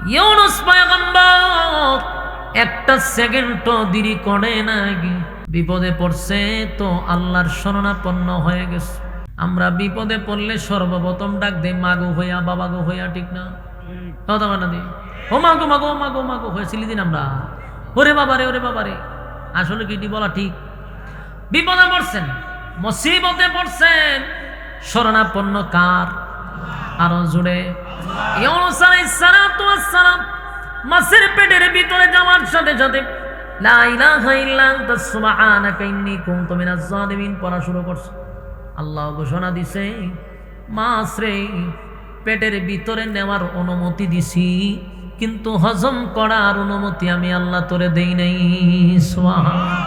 ইউনূস পয়গম্বর একটা সেকেন্ডও দেরি করে নাই, বিপদে পড়ছে তো আল্লাহর শরণাপন্ন হয়ে গেছে। আমরা বিপদে পড়লে সর্বপ্রথম ডাক দেই মাগো হইয়া, বাবা গো হইয়া, ঠিক না? কথা বলে না দি, ও মাগো মাগো মাগো মাগো হয়েছিলি দিন আমরা, ওরে বাবারে ওরে বাবারে। আসলে কি বলা ঠিক? বিপদে পড়ছেন, মুসিবতে পড়ছেন, শরণাপন্ন কার? আরো জুড়ে ইউনূস আলাইহিস সালাতু ওয়াস সালাম মাছের পেটের ভিতরে যাওয়ার সাথে সাথে লা ইলাহা ইল্লা আনতা সুবহানাকা ইন্নী কুনতু মিনাজ জালিমিন পড়া শুরু করছে। আল্লাহ ঘোষণা দিছে, মাছ রে পেটের ভিতরে নেওয়ার অনুমতি দিছি, কিন্তু হজম করার অনুমতি আমি আল্লাহ তোরে দেই নাই। সুবহানাল্লাহ।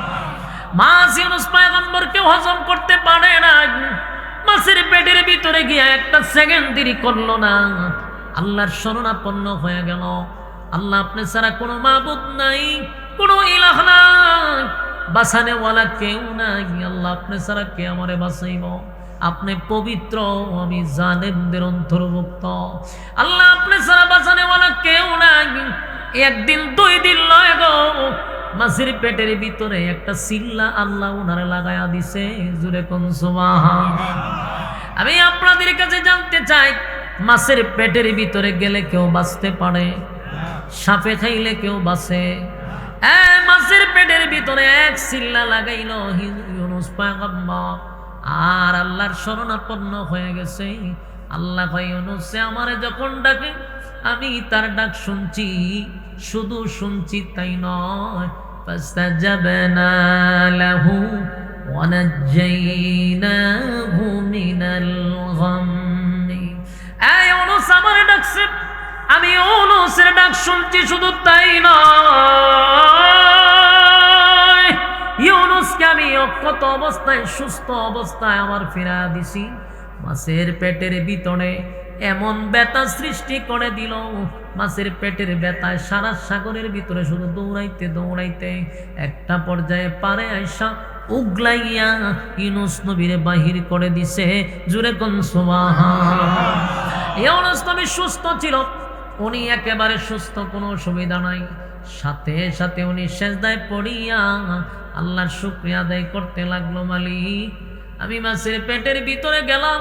মাছ ইউনূস পয়গম্বরকে হজম করতে পারে না, মাছের পেটের ভিতরে গিয়া একটা সেকেন্ড দেরি করলো না, আল্লাহর শরণাপন্ন হয়ে গেল। আল্লাহ আপনি ছাড়া কোনো মাবুদ নাই, কোনো ইলাহ নাই, বাঁচানেওয়ালা কেউ নাই। আল্লাহ আপনি ছাড়া কে আমারে বাঁচাইব? আপনি পবিত্র, আমি জালেমদের অন্তর্ভুক্ত। আল্লাহ আপনি ছাড়া বাঁচানেওয়ালা কেউ নাই। একদিন দুই দিন লয় গো, মাছের পেটের ভিতরে একটা সিল্লা আল্লাহ উনারে লাগায়া দিছে। জুরে কোন সুবহানাল্লাহ। আমি আপনাদের কাছে জানতে চাই, মাছের পেটের ভিতরে গেলে কেউ বাঁচতে পারে? সাপে খাইলে কেউ বাঁচে? মাছের পেটের ভিতরে এক সিল্লা লাগাইল ইউনূস পয়গম্বর, আর আল্লাহর শরণাপন্ন হয়ে গেছে। আল্লাহ কয়, ইউনূস আমারে যখন ডাকে আমি তার ডাক শুনছি, শুধু শুনছি তাই নয়, ফাস্তাজাবনা লাহু ওয়া নাজ্জাইনাহু মিনাল গাম্মি। ইউনূস আমারে ডাকছে, আমি ইউনূসের ডাক শুনছি, শুধু তাই নয়, ইউনূসকে আমি অক্ষত অবস্থায়, সুস্থ অবস্থায় আমার ফিরা দিছি। মাছের পেটের ভিতরে এমন ব্যথা সৃষ্টি করে দিল, মাছের পেটের ব্যথায় সারা সাগরের ভিতরে শুধু দৌড়াইতে দৌড়াইতে একটা পর্যায়ে পারে আইসা উগলাইয়া ইউনূস নবীরে বাহির করে দিছে। জুরে কোন সুবহানাল্লাহ। ইউনূস নবী সুস্থ ছিল, উনি একেবারে সুস্থ, কোনো অসুবিধা নাই। সাথে সাথে উনি সেজদায় পড়িয়া আল্লাহর শুকরিয়া আদায় করতে লাগলো, মালিক আমি মাছের পেটের ভিতরে গেলাম,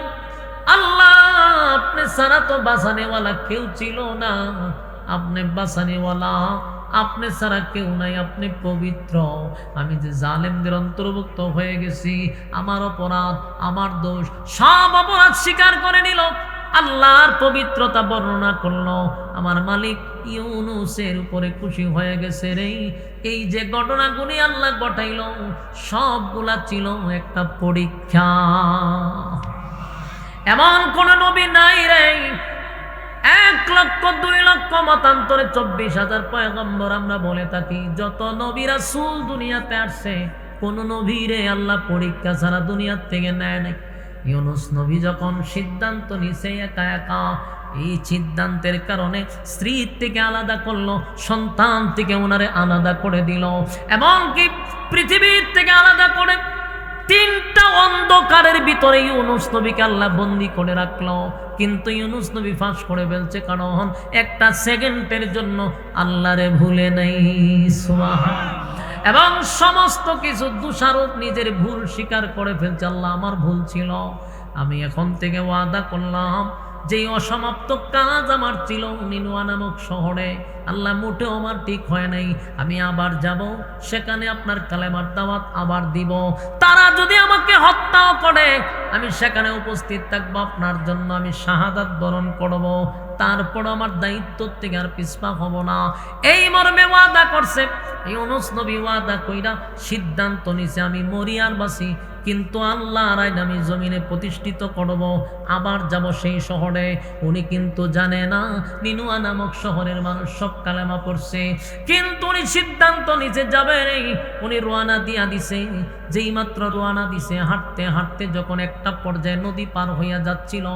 আল্লাহ আপনি ছাড়া তো বাঁচানেওয়ালা কেউ ছিল না, আপনি বাঁচানেওয়ালা, আপনি ছাড়া কেউ নাই, আপনি পবিত্র। আমি যে জালেমদের অন্তর্ভুক্ত হয়ে গেছি, আমার অপরাধ, আমার দোষ, সব অপরাধ স্বীকার করে নিল, আল্লাহর পবিত্রতা বর্ণনা করলো। আমার মালিক ইউনূসের উপরে খুশি হয়ে গেছে রে। এই যে ঘটনাগুলি আল্লাহ ঘটাইল, সবগুলা ছিল একটা পরীক্ষা। এমন কোন নবী নাই রে, 1 লক্ষ 2 লক্ষ মতান্তরে 24,000 পয়গম্বর আমরা বলে থাকি, যত নবী রাসূল দুনিয়াতে আসছে, কোন নবীরে আল্লাহ পরীক্ষা ছাড়া দুনিয়া থেকে নেয় নাই। ইউনূস নবী যখন সিদ্ধান্ত নিছে একা একা, এই সিদ্ধান্তের কারণে স্ত্রী থেকে আলাদা করলো, সন্তান থেকে ওনারে আলাদা করে দিল, এমনকি পৃথিবীর থেকে আলাদা করে 3টা অন্ধকারের ভিতরে ইউনূস নবীকে আল্লাহ বন্দী করে রাখলো। কিন্তু ইউনূস নবী ফাঁস করে ফেলছে, কারণ একটা সেকেন্ডের জন্য আল্লাহরে ভুলে নাই। সুবহানাল্লাহ। এবং সমস্ত কিছু দোষারোপ, নিজের ভুল স্বীকার করে ফেলছে, আল্লাহ আমার ভুল ছিল, আমি এখন থেকে ওয়াদা করলাম যেই অসমাপ্ত কাজ আমার ছিল নিনুয়া নামক শহরে, আল্লাহ মোটেও আমার ঠিক হয় নাই, আমি আবার যাব, সেখানে আপনার কালেমার দাওয়াত আবার দিব, তারা যদি আমাকে হত্যাও করে আমি সেখানে উপস্থিত থাকবো, আপনার জন্য আমি শাহাদাত বরণ করব, তারপর আমার দায়িত্ব থেকে আর পিছপা হব না। এই মর্মে ওয়াদা করছে ইউনূস নবী। ওয়াদা কইরা সিদ্ধান্ত নিছে, আমি মরি আর বাঁচি, কিন্তু আল্লাহর আইন আমি জমিনে প্রতিষ্ঠিত করব, আবার যাব সেই শহরে। উনি কিন্তু জানে না নিনুয়া নামক শহরের মানুষ সব কালেমা পড়ছে, কিন্তু উনি সিদ্ধান্ত নিচে যাবে নেই। উনি রওনা দিয়া দিছে, যেই মাত্র রওনা দিছে, হাঁটতে হাঁটতে যখন একটা পর্যায়ে নদী পার হইয়া যাচ্ছিল,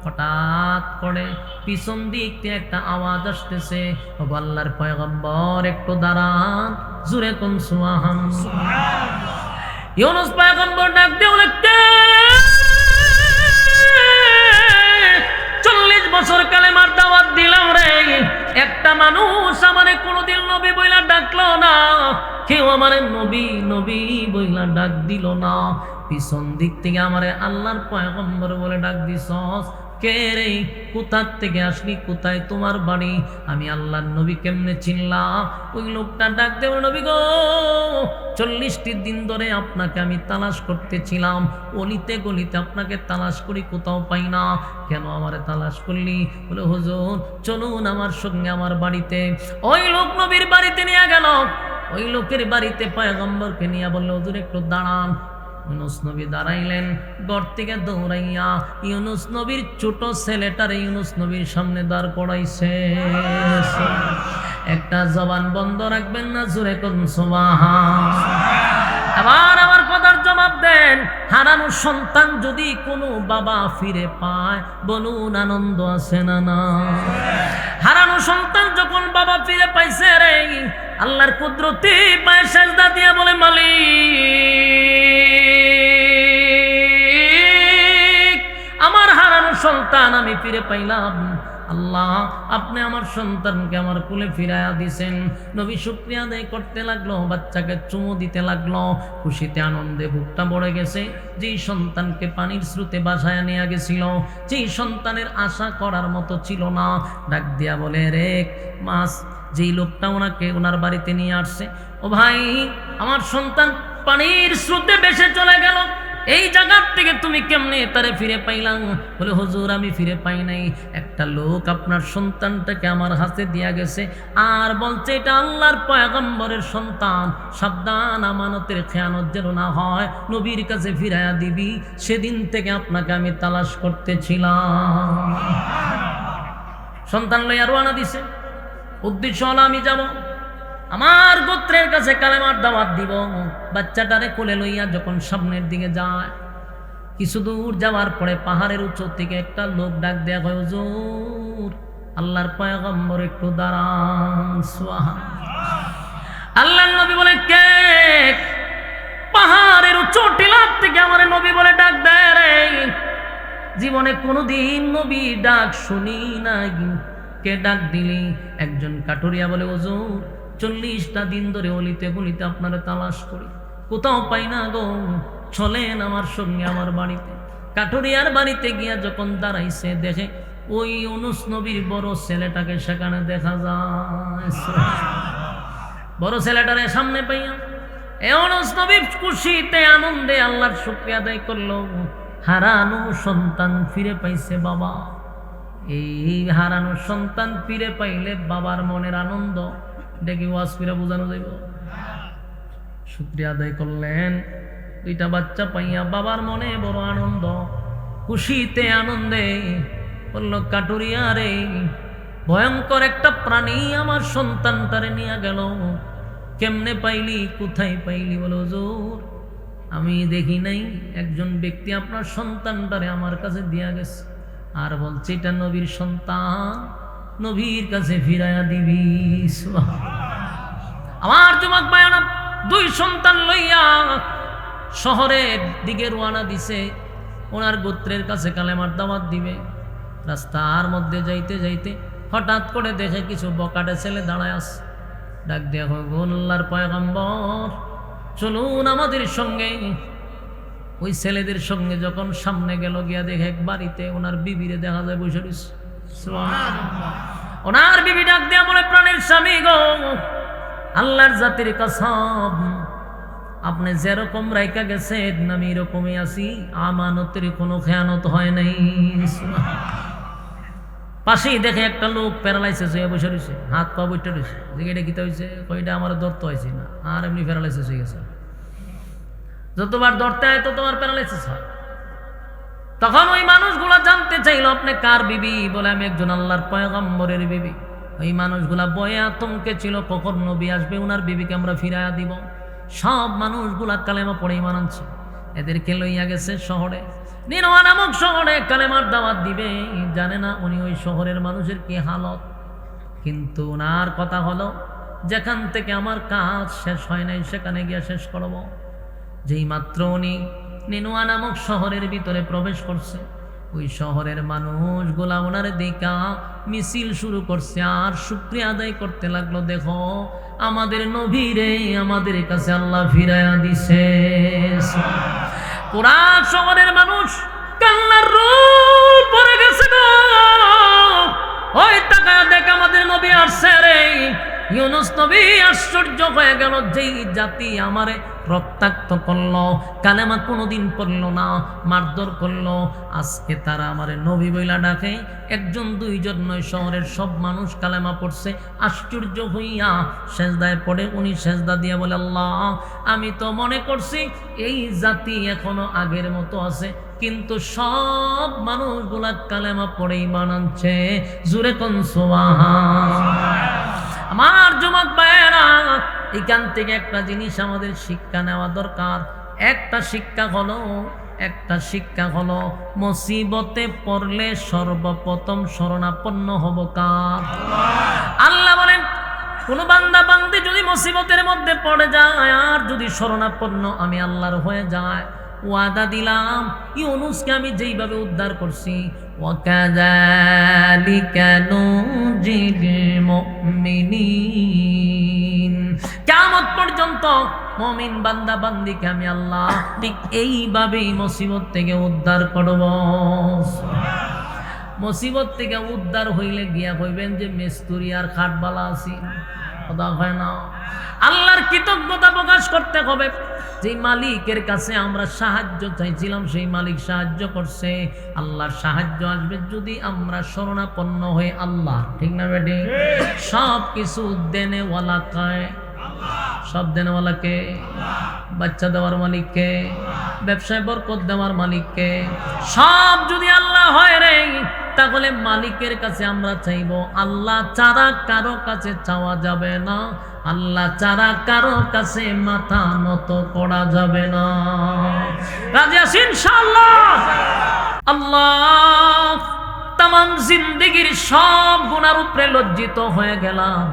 হঠাৎ করে পিছন দিক থেকে একটা আওয়াজ আসতেছে, ও আল্লাহর পয়গম্বর একটু দাঁড়ান। জুরে কোন সুবহানাল্লাহ। ইউনূস পয়গম্বর ডাক দিয়ে বলে, 40 বছর কালেমার দাওয়াত দিলাম রে, একটা মানুষ আমারে কোনোদিন নবী বইলা ডাকলো না, কেউ আমারে নবী নবী বইলা ডাক দিল না। পিছন দিক থেকে আমারে আল্লাহর পয়গম্বর বলে ডাক দিছস। কে রে, কোথার থেকে আসলি, কোথায় তোমার বাড়ি? আমি আল্লাহর নবী কেমনে চিনলাম? ওই লোকটা ডাক দেব, নবী গো 40টি দিন ধরে আপনাকে আমি তালাশ করতেছিলাম, অলিতে গলিতে আপনাকে তালাশ করি, কোথাও পাই না। কেন আমারে তালাশ করলি? বলে হুজুর চলুন আমার সঙ্গে আমার বাড়িতে। ওই লোক নবীর বাড়িতে নিয়ে গেল। ওই লোকের বাড়িতে পয়গম্বরকে নিয়ে বলল, হুজুর একটু দাঁড়ান। ইউনুস নবী দাঁড়াইলেন, ঘর থেকে দৌড়াইয়া ইউনুস নবীর ছোট ছেলেটারে ইউনুস নবীর সামনে দাঁড় করাইছে। একটা জবান বন্ধ রাখবেন না, জোরে কোন সুবহান। আবার আমার কথার জবাব দেন। হারানো সন্তান যদি কোনো বাবা ফিরে পায়, বলুন আনন্দ আছে না না? হারানো সন্তান যখন বাবা ফিরে পাইছে রে, আল্লাহর কুদরতি পায়ে সেজদা দিয়া বলে, মালিক আমার হারানো সন্তান আমি ফিরে পাইলাম। আল্লাহ আপনি আমার সন্তানকে আমার কোলে ফিরাইয়া দিছেন। নবী শুকরিয়া আদায় করতে লাগলো, বাচ্চাকে চুমু দিতে লাগলো। খুশিতে আনন্দে বুকটা ভরে গেছে। যেই সন্তানকে পানির স্রোতে বাসায় নিয়ে গেছিল, যেই সন্তানের আশা করার মতো ছিল না, ডাক দিয়া বলে, রে মাস যেই লোকটা ওনাকে ওনার বাড়িতে নিয়ে আসছে, ও ভাই আমার সন্তান পানির স্রোতে ভেসে চলে গেল, এই জায়গা থেকে তুমি কেমনে তারে ফিরে পাইলাম? বলে হুজুর আমি ফিরে পাই নাই, একটা লোক আপনার সন্তানটাকে আমার হাতে দিয়া গেছে আর বলছে এটা আল্লাহর পয়গম্বরের সন্তান, সাবধান আমানতের খেয়ানত যেন না হয়, নবীর কাছে ফিরাইয়া দিবি। সেদিন থেকে আপনাকে আমি তালাশ করতেছিলাম। সন্তান লইয়া রওনা দিছে। উদ্দেশ্য হলো আমি যাব আমার গোত্রের কাছে কালেমার দাওয়াত দিব। বাচ্চাটারে কোলে লইয়া যখন সামনের দিকে যায়, কিছু দূর যাওয়ার পরে পাহাড়ের উঁচু থেকে একটা লোক ডাক দেয়া হয়, হুজুর আল্লাহর পয়গম্বর একটু দাঁড়ান। আল্লাহর নবী বলে, কে? পাহাড়ের উঁচু টিলার থেকে আমার নবী বলে ডাক দেয় রে। জীবনে কোনোদিন নবী ডাক শুনি নাই। কে ডাক দিলি? একজন কাঠুরিয়া বলে, হুজুর 40টা দিন ধরে অলিতে গলিতে আপনারা তালাশ করি, কোথাও পাই না গো, চলেন আমার সঙ্গে আমার বাড়িতে। কাঠুরিয়ার বাড়িতে গিয়া যখন দাঁড়াইছে, দেখে ওই ইউনুস নবীর বড় ছেলেটাকে সেখানে দেখা যায়। বড় ছেলেটারে সামনে পাইয়া ইউনুস নবী খুশিতে আনন্দে আল্লাহর শুকরিয়া আদায় করলো, হারানো সন্তান ফিরে পাইছে বাবা। এই হারানো সন্তান ফিরে পাইলে বাবার মনের আনন্দ দেখি ওয়াজ ফিরে বোঝানো যাইব। শুকরিয়া আদায় করলেন, দুইটা বাচ্চা পাইয়া বাবার মনে বড় আনন্দ, খুশিতে আনন্দে বলল, কাটুরিয়া রে ভয়ঙ্কর একটা প্রাণী আমার সন্তানটারে নিয়ে গেল, কেমনে পাইলি, কোথায় পাইলি? বলো হুজুর আমি দেখি নাই, একজন ব্যক্তি আপনার সন্তানটারে আমার কাছে দিয়া গেছে আর বলছে এটা নবীর সন্তান, নবীর কাছে ফিরাইয়া দিবি। আমার যুবক ভাইরা দুই সন্তান লইয়া শহরের দিকে রওনা দিছে, ওনার গোত্রের কাছে কালেমার দাওয়াত দিবে। রাস্তার মধ্যে যাইতে যাইতে হঠাৎ করে দেখে কিছু বকাটে ছেলে দাঁড়ায় আছে। ডাক দেয়া হয়, আল্লাহর পয়গম্বর চলুন আমাদের সঙ্গে। ওই ছেলেদের সঙ্গে যখন সামনে গেল, গিয়া দেখে এক বাড়িতে ওনার বিবিরে দেখা যায় বসে রয়েছে। ওনার বিবি ডাক দেয়া বলে, প্রাণের স্বামী গো, আল্লাহর জাতির কসম আপনি যেরকম রাইকা গেছেন আমি এরকমই আছি, আমানতের কোনো খেয়ানত হয় নাই। পাশেই দেখে একটা লোক প্যারালাইসিস হয়ে বসে রয়েছে, হাত পা বইটা রয়েছে। এটা কিতা হয়েছে? কইটা আমার ধরতে হয়েছে না, আর এমনি প্যারালাইসিস হয়ে গেছে। যতবার ধরতে হয় ততবার প্যারালাইসিস হয়। তখন ওই মানুষগুলা জানতে চাইল, আপনি কার বিবি? বলে আমি একজন আল্লাহর পয়গম্বরের বিবি। ওই মানুষগুলা বয়ে আতঙ্কে ছিল, কখন নবী আসবে, ওনার বিবিকে আমরা ফিরাইয়া দিব। সব মানুষগুলা কালেমা পড়ে ঈমান আনছে। এদেরকে লইয়া গেছে শহরে, নিনওয়া নামক শহরে কালেমার দাওয়াত দিবে। জানে না উনি ওই শহরের মানুষের কি হালত, কিন্তু ওনার কথা হলো যেখান থেকে আমার কাজ শেষ হয় নাই সেখানে গিয়া শেষ করব। যেই মাত্র উনি নিনওয়া নামক শহরের ভিতরে প্রবেশ করছে, ওই শহরের মানুষগুলা ওনার দিকা মিছিল শুরু করছে আর শুকরিয়া আদায় করতে লাগলো, দেখো আমাদের নবীরে আমাদের কাছে আল্লাহ ফিরাইয়া দিছে। পুরা শহরের মানুষ কান্নার রোল পড়ে গেছে গো। ওই তাকায়া দেখ আমাদের নবী আসছে রে। ইউনুস নবী আশ্চর্য হয়ে গেল, যেই জাতি আমারে রক্তাক্ত করলো, কালেমা কোনোদিন পড়লো না, মারধর করলো, আজকে তারা আমারে নবী বইলা ডাকে। একজন দুইজন নয়, শহরের সব মানুষ কালেমা পড়ছে। আশ্চর্য হইয়া সেজদায় পড়ে উনি সেজদা দিয়ে বলে, আল্লাহ আমি তো মনে করছি এই জাতি এখনো আগের মতো আছে, কিন্তু সব মানুষগুলা কালেমা পড়ে ঈমান আনছে। জোরে কোন সুবহান। আমার যুবক ভাইয়েরা, এখান থেকে একটা জিনিস আমাদের শিক্ষা নেওয়া দরকার। একটা শিক্ষা হলো মুসিবতে পড়লে সর্বপ্রথম শরণাপন্ন হব কার? আল্লাহ বলেন, কোন বান্দা বান্দি যদি মুসিবতের মধ্যে পড়ে যায় আর যদি শরণাপন্ন আমি আল্লাহর হয়ে যায়, ওয়াদা দিলাম ইউনুসকে আমি যেইভাবে উদ্ধার করছি, ওয়াকাযালিকা নুজিল মুমিনিন, কিয়ামত পর্যন্ত মুমিন বান্দা বান্দিকে আমি আল্লাহ ঠিক এইভাবেই মুসিবত থেকে উদ্ধার করব। মুসিবত থেকে উদ্ধার হইলে গিয়া কইবেন যে মিস্ত্রি আর খাটবালা আছি, কথা হয় না। আল্লাহর কৃতজ্ঞতা প্রকাশ করতে হবে। যে মালিকের কাছে আমরা সাহায্য চাইছিলাম সেই মালিক সাহায্য করছে। আল্লাহর সাহায্য আসবে যদি আমরা শরণাপন্ন হই আল্লাহ, ঠিক না বেটি? সব কিছু দেনেওয়ালা কে? সব দেনেওয়ালাকে। বাচ্চা দেওয়ার মালিককে, ব্যবসায় বরকত দেওয়ার মালিককে। সব যদি আল্লাহ হয় রে, তাহলে মালিকের কাছে আমরা চাইব। আল্লাহ ছাড়া কারো কাছে চাওয়া যাবে না, আল্লাহ ছাড়া কারো কাছে মাথা নত করা যাবে না। রাজি আছি ইনশাআল্লাহ? আল্লাহ, তামাম জিন্দেগির সব গুনার উপরে লজ্জিত হয়ে গেলাম।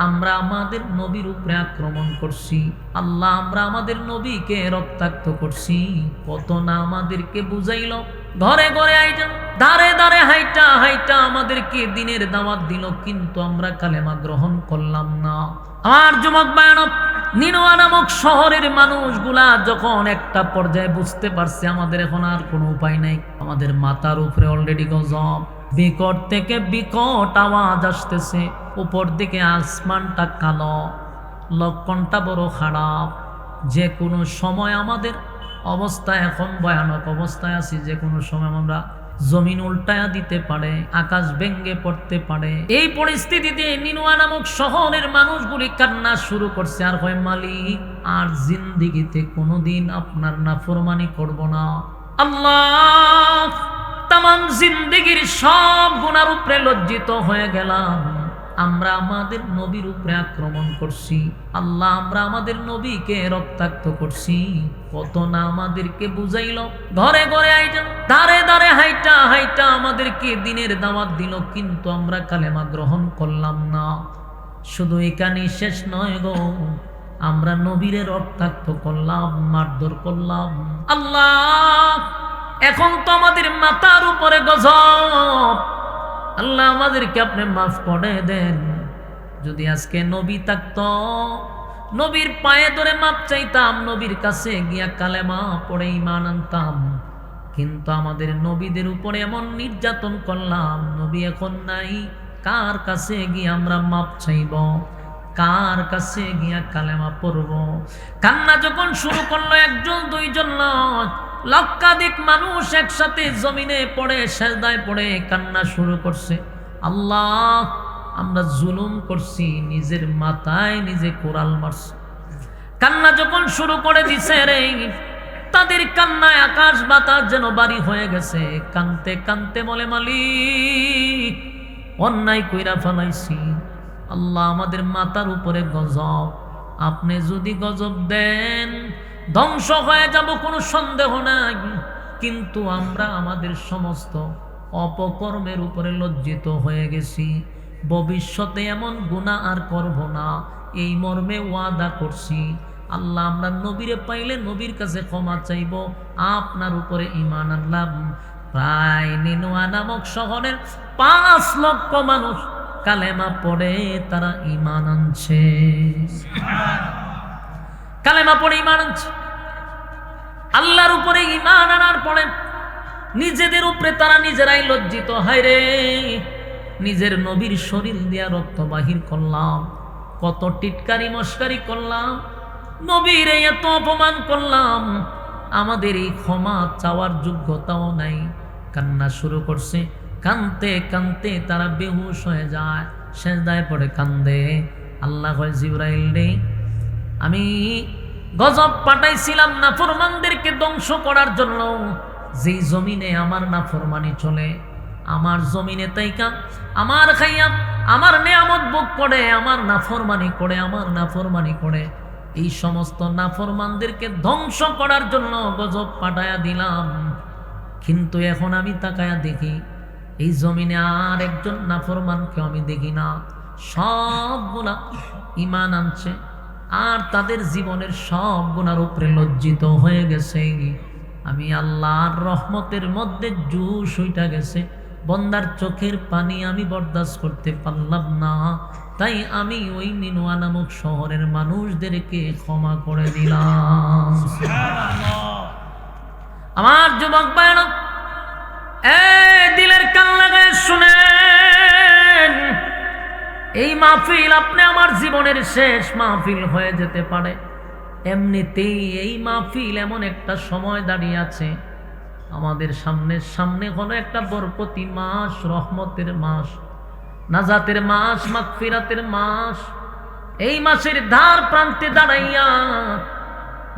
আমরা আমাদের নবীর উপরে আক্রমণ করছি আল্লাহ, আমরা আমাদের নবীকে রক্তাক্ত করছি। কত না আমাদেরকে বুঝাইল, ঘরে ঘরে আইটা, দাঁড়ে দাঁড়ে হাইটা হাইটা আমাদেরকে দিনের দাওয়াত দিল, কিন্তু আমরা কালেমা গ্রহণ করলাম না। আমার যুবক বায়নব, নিনোয়া নামক শহরের মানুষগুলা যখন একটা পর্যায়ে বুঝতে পারছে আমাদের এখন আর কোনো উপায় নাই, আমাদের মাথার উপরে অলরেডি গজব, বিকট থেকে বিকট আওয়াজ আসতেছে, উপর দিকে আসমানটা কালো, লক্ষণটা বড় খারাপ। যে কোনো সময় আমাদের অবস্থা এখন ভয়ানক অবস্থায় আছি, যে কোনো সময় আমরা জমিন উল্টায়া দিতে পারে, আকাশ ভেঙ্গে পড়তে পারে। এই পরিস্থিতিতে নিনোয়া নামক শহরের মানুষগুলি কান্না শুরু করছে আর হয়, মালিক আর জিন্দিগিতে কোনোদিন আপনার নাফরমানি করব না। আল্লাহ, তামাম জিন্দেগির সব গুনার উপরে লজ্জিত হয়ে গেলাম। আমরা আমাদের নবীর উপরে আক্রমণ করছি আল্লাহ, আমরা আমাদের নবীকে রক্তাক্ত করছি। কত না আমাদেরকে বুঝাইল, ঘরে ঘরে আইটা, দাঁড়ে দাঁড়ে হাইটা হাইটা আমাদেরকে দিনের দাওয়াত দিল, কিন্তু আমরা কালেমা গ্রহণ করলাম না। শুধু এখানেই শেষ নয় গো, আমরা নবীরে রক্তাক্ত করলাম, মারধর করলাম। আল্লাহ, এখন তো আমাদের মাথার উপরে গজব। আল্লাহ, আমাদেরকে আপনি মাফ করে দেন। যদি আজকে নবী থাকতো, নবীর পায়ে ধরে মাপ চাইতাম, নবীর কাছে গিয়া কালেমা পড়ে ঈমান আনতাম, কিন্তু আমাদের নবীদের উপরে এমন নির্যাতন করলাম। নবী এখন নাই, কার কাছে গিয়ে আমরা মাপ চাইব? কার কাছে গিয়া কালেমা পড়ব? কান্না যখন শুরু করলো, একজন দুইজন নয়, লক্ষাধিক মানুষ একসাথে জমিনে পড়ে সেজদায় পড়ে কান্না শুরু করছে। আল্লাহ, আমরা জুলুম করছি, নিজের মাথায় নিজে কোরাল মারছি। কান্না যখন শুরু করে দিছে রে, তাদের কান্নায় আকাশ বাতাস যেন বাড়ি হয়ে গেছে। কানতে কানতে বলে, মালিক অন্যায় কইরা ফেলাইছি, আল্লাহ আমাদের মাথার উপরে গজব, আপনি যদি গজব দেন ধ্বংস হয়ে যাব, কোনো সন্দেহ নাই, কিন্তু আমরা আমাদের সমস্ত অপকর্মের উপরে লজ্জিত হয়ে গেছি, ভবিষ্যতে এমন গুনাহ আর করব না, এই মর্মে ওয়াদা করছি। আল্লাহ, আমরা নবীরে পাইলে নবীর কাছে ক্ষমা চাইব, আপনার উপরে ঈমান আনলাম। প্রায় নিনোয়া নামক শহরের 5 লক্ষ মানুষ কালেমা পড়ে তারা ঈমান আনছে। কালেমা পড়ে ঈমান আনছে। আল্লাহর উপরে ঈমান আনার পরে নিজেদের উপরে তারা নিজেরাই লজ্জিত, হায় রে নিজের নবীর শরীর দিয়া রক্ত বাহির করলাম, কত টিটকারি মস্কারি করলাম, নবীর এত অপমান করলাম, আমাদের এই ক্ষমা চাওয়ার যোগ্যতাও নাই। কান্না শুরু করছে। কানতে কানতে তারা বেহুশ হয়ে যায়, সেজদায় পড়ে কান্দে। আল্লাহ কয়, জিবরাইল রে, আমি গজব পাঠাইছিলাম নাফরমানদেরকে ধ্বংস করার জন্য। যেই জমিনে আমার নাফরমানি চলে, আমার জমিনে তাইকা আমার খাইয়া আমার নিয়ামত ভোগ করে, আমার নাফরমানি করে, আমার নাফরমানি করে, এই সমস্ত নাফরমানদেরকে ধ্বংস করার জন্য গজব পাঠায়া দিলাম। কিন্তু এখন আমি তাকায়া দেখি এই জমিনে আর একজন নাফরমানকে আমি দেখি না। সবগুলা ঈমান আনছে আর তাদের জীবনের সব গুনার উপরে লজ্জিত হয়ে গেছে। আমি আল্লাহর রহমতের মধ্যে জুস হইটা গেছে, বন্দার চোখের পানি আমি বরদাস্ত করতে পারলাম না, তাই আমি ওই নিনুয়া নামক শহরের মানুষদেরকে ক্ষমা করে দিলাম। আমার যুবক ভাইরা, দিলের কান লাগায় শুনেন, এই মাহফিল আপনি আমার জীবনের শেষ মাহফিল হয়ে যেতে পারে। এমনিতেই এই মাহফিল এমন একটা সময় দাঁড়িয়ে আছে, আমাদের সামনে হলো একটা বরকতি মাস, রহমতের মাস, নাজাতের মাস, মাগফিরাতের মাস। এই মাসের ধার প্রান্তে দাঁড়াইয়া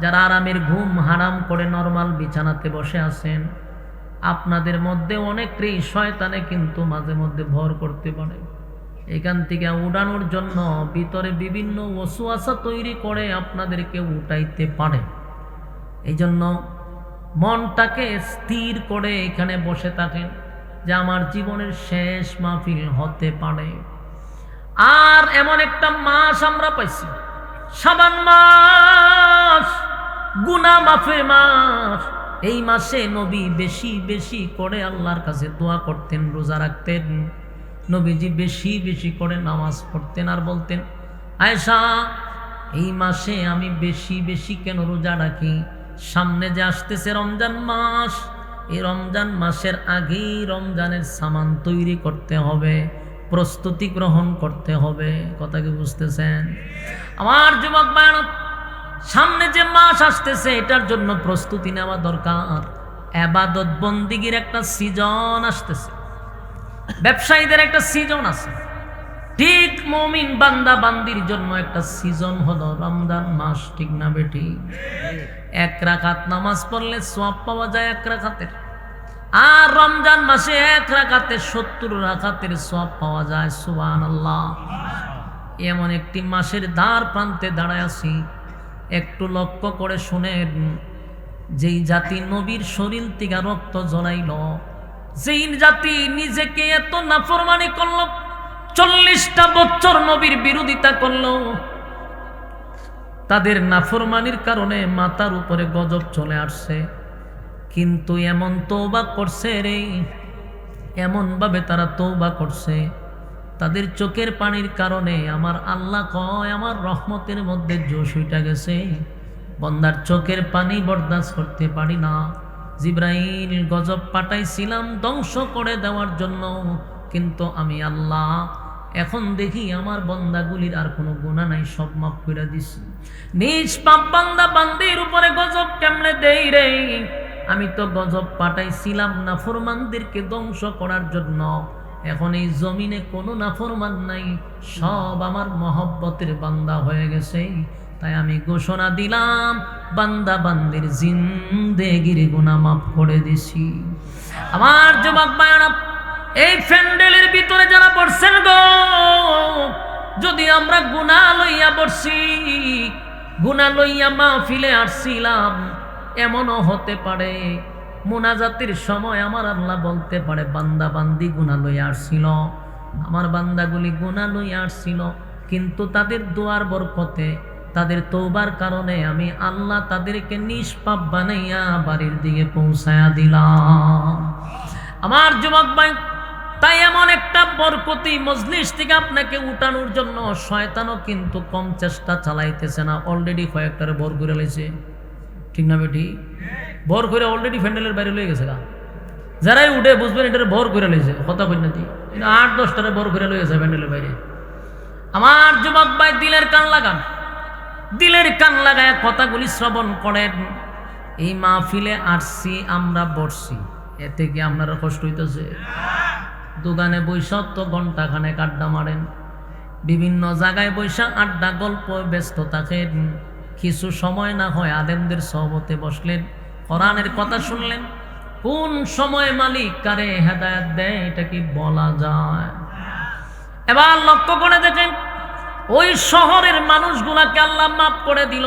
যারা আরামের ঘুম হারাম করে নরমাল বিছানাতে বসে আছেন, আপনাদের মধ্যে অনেকেই শয়তানে কিন্তু মাঝে মধ্যে ভর করতে পারে। এখান থেকে উড়ানোর জন্য ভিতরে বিভিন্ন ওয়াসওয়াসা তৈরি করে আপনাদেরকে উঠাইতে পারে। এই জন্য মনটাকে স্থির করে এখানে বসে থাকেন যে আমার জীবনের শেষ মাহফিল হতে পারে। আর এমন একটা মাস আমরা পাইছি, শাবান মাস, গুনাহ মাফের মাস। এই মাসে নবী বেশি বেশি করে আল্লাহর কাছে দোয়া করতেন, রোজা রাখতেন। নবীজি বেশি বেশি করে নামাজ পড়তেন আর বলতেন, আয়েশা এই মাসে আমি বেশি বেশি কেন রোজা রাখি? সামনে যে আসতেছে রমজান মাস, এই রমজান মাসের আগেই রমজানের সামান তৈরি করতে হবে, প্রস্তুতি গ্রহণ করতে হবে। কথা কি বুঝতেছেন আমার যুবক ভাইরা? সামনে যে মাস আসতেছে এটার জন্য প্রস্তুতি নেওয়া দরকার। ইবাদত বন্দিগির একটা সিজন আসতেছে, ব্যবসায়ীদের একটা সিজন আছে, ঠিক মুমিন বান্দা বান্দির জন্য একটা সিজন হলো রমজান মাস, ঠিক না বেটি? 1 রাকাত নামাজ পড়লে সওয়াব পাওয়া যায় 1 রাকাতের, আর রমজান মাসে 1 রাকাতে 70 রাকাতের সওয়াব পাওয়া যায়। সুবহানাল্লাহ। এমন একটি মাসের দ্বার প্রান্তে দাঁড়ায় আছি, একটু লক্ষ্য করে শুনেন। যেই জাতি নবীর শরীর থেকে রক্ত ঝরাইল, যেই জাতি নিজেকে এত নাফরমানি করল, 40টা বছর নবীর বিরোধিতা করল, তাদের নাফরমানির কারণে মাথার উপরে গজব চলে আসছে। কিন্তু এমন তওবা করছে রে, এমন ভাবে তারা তওবা করছে, তাদের চোখের পানির কারণে আমার আল্লাহ কয় আমার রহমতের মধ্যে জোশ উঠে গেছে। বন্দার চোখের পানি বরদাস্ত করতে পারি না। জিবরাইল গজব পাঠাইছিলাম ধ্বংস করে দেওয়ার জন্য, কিন্তু আমি আল্লাহ এখন দেখি আমার বান্দাগুলির আর কোনো গুনাহ নাই, সব মাফ করে দিছি। নিষ্পাপ বান্দা বান্দির উপরে গজব কেমনে দেই রে? আমি তো গজব পাঠাইছিলাম নাফরমানদেরকে ধ্বংস করার জন্য। এখন এই জমিনে কোনো নাফরমান নাই, সব আমার মহব্বতের বান্দা হয়ে গেছে। তাই আমি ঘোষণা দিলাম বান্দা বান্দির জিন্দেগির গুনাহ মাফ করে দিছি। আমার যুবক ভাইরা, এই প্যান্ডেলের ভিতরে যারা পড়ছেন গো, যদি আমরা গুনাহ লইয়া পড়ছি, গুনাহ লইয়া মাহফিলে আসছিলাম, এমনও হতে পারে মুনাজাতের সময় আমার আল্লাহ বলতে পারে বান্দা বান্দি গুনাহ লইয়া আসছিল, আমার বান্দাগুলি গুনাহ লইয়া আসছিল, কিন্তু তাদের দোয়ার বরকতে, তাদের তওবার কারণে আমি আল্লাহ তাদেরকে নিষ্পাপ বানাইয়া বাড়ির দিকে পৌঁছায়া দিলাম। আমার যুবক ভাই, তাই এমন একটা বরকতি মজলিস থেকে আপনাকে উঠানোর জন্য শয়তানও কিন্তু কম চেষ্টা চালাইতেছে না, অলরেডি কয়েকটারে ভর করে লাইছে। ঠিক না বেটি? ভর করে অলরেডি ফ্যান্ডেলের বাইরে লয়ে গেছে গা। যারাই উঠে বুঝবেন এটার ভর করে লাইছে, কথা বলছি 8-10টারে ভর করে লয়ে গেছে ফ্যান্ডেলের বাইরে। আমার যুবক ভাই, দিলের কান লাগান, দিলের কান লাগায় কথাগুলি শ্রবণ করেন। এই মাহফিলে আসছি, আমরা বসছি, এতে কি আপনারা কষ্ট হইতেছে? দোকানে বৈশা তো ঘন্টা খানেক আড্ডা মারেন, বিভিন্ন জায়গায় বৈশা আড্ডা গল্প ব্যস্ত থাকেন, কিছু সময় না হয় আলেমদের সহবতে বসলেন, কোরআনের কথা শুনলেন। কোন সময় মালিক কারে হেদায়েত দেয় এটা কি বলা যায়? এবার লক্ষ্য করে দেখেন, ওই শহরের মানুষগুলাকে আল্লাহ মাফ করে দিল,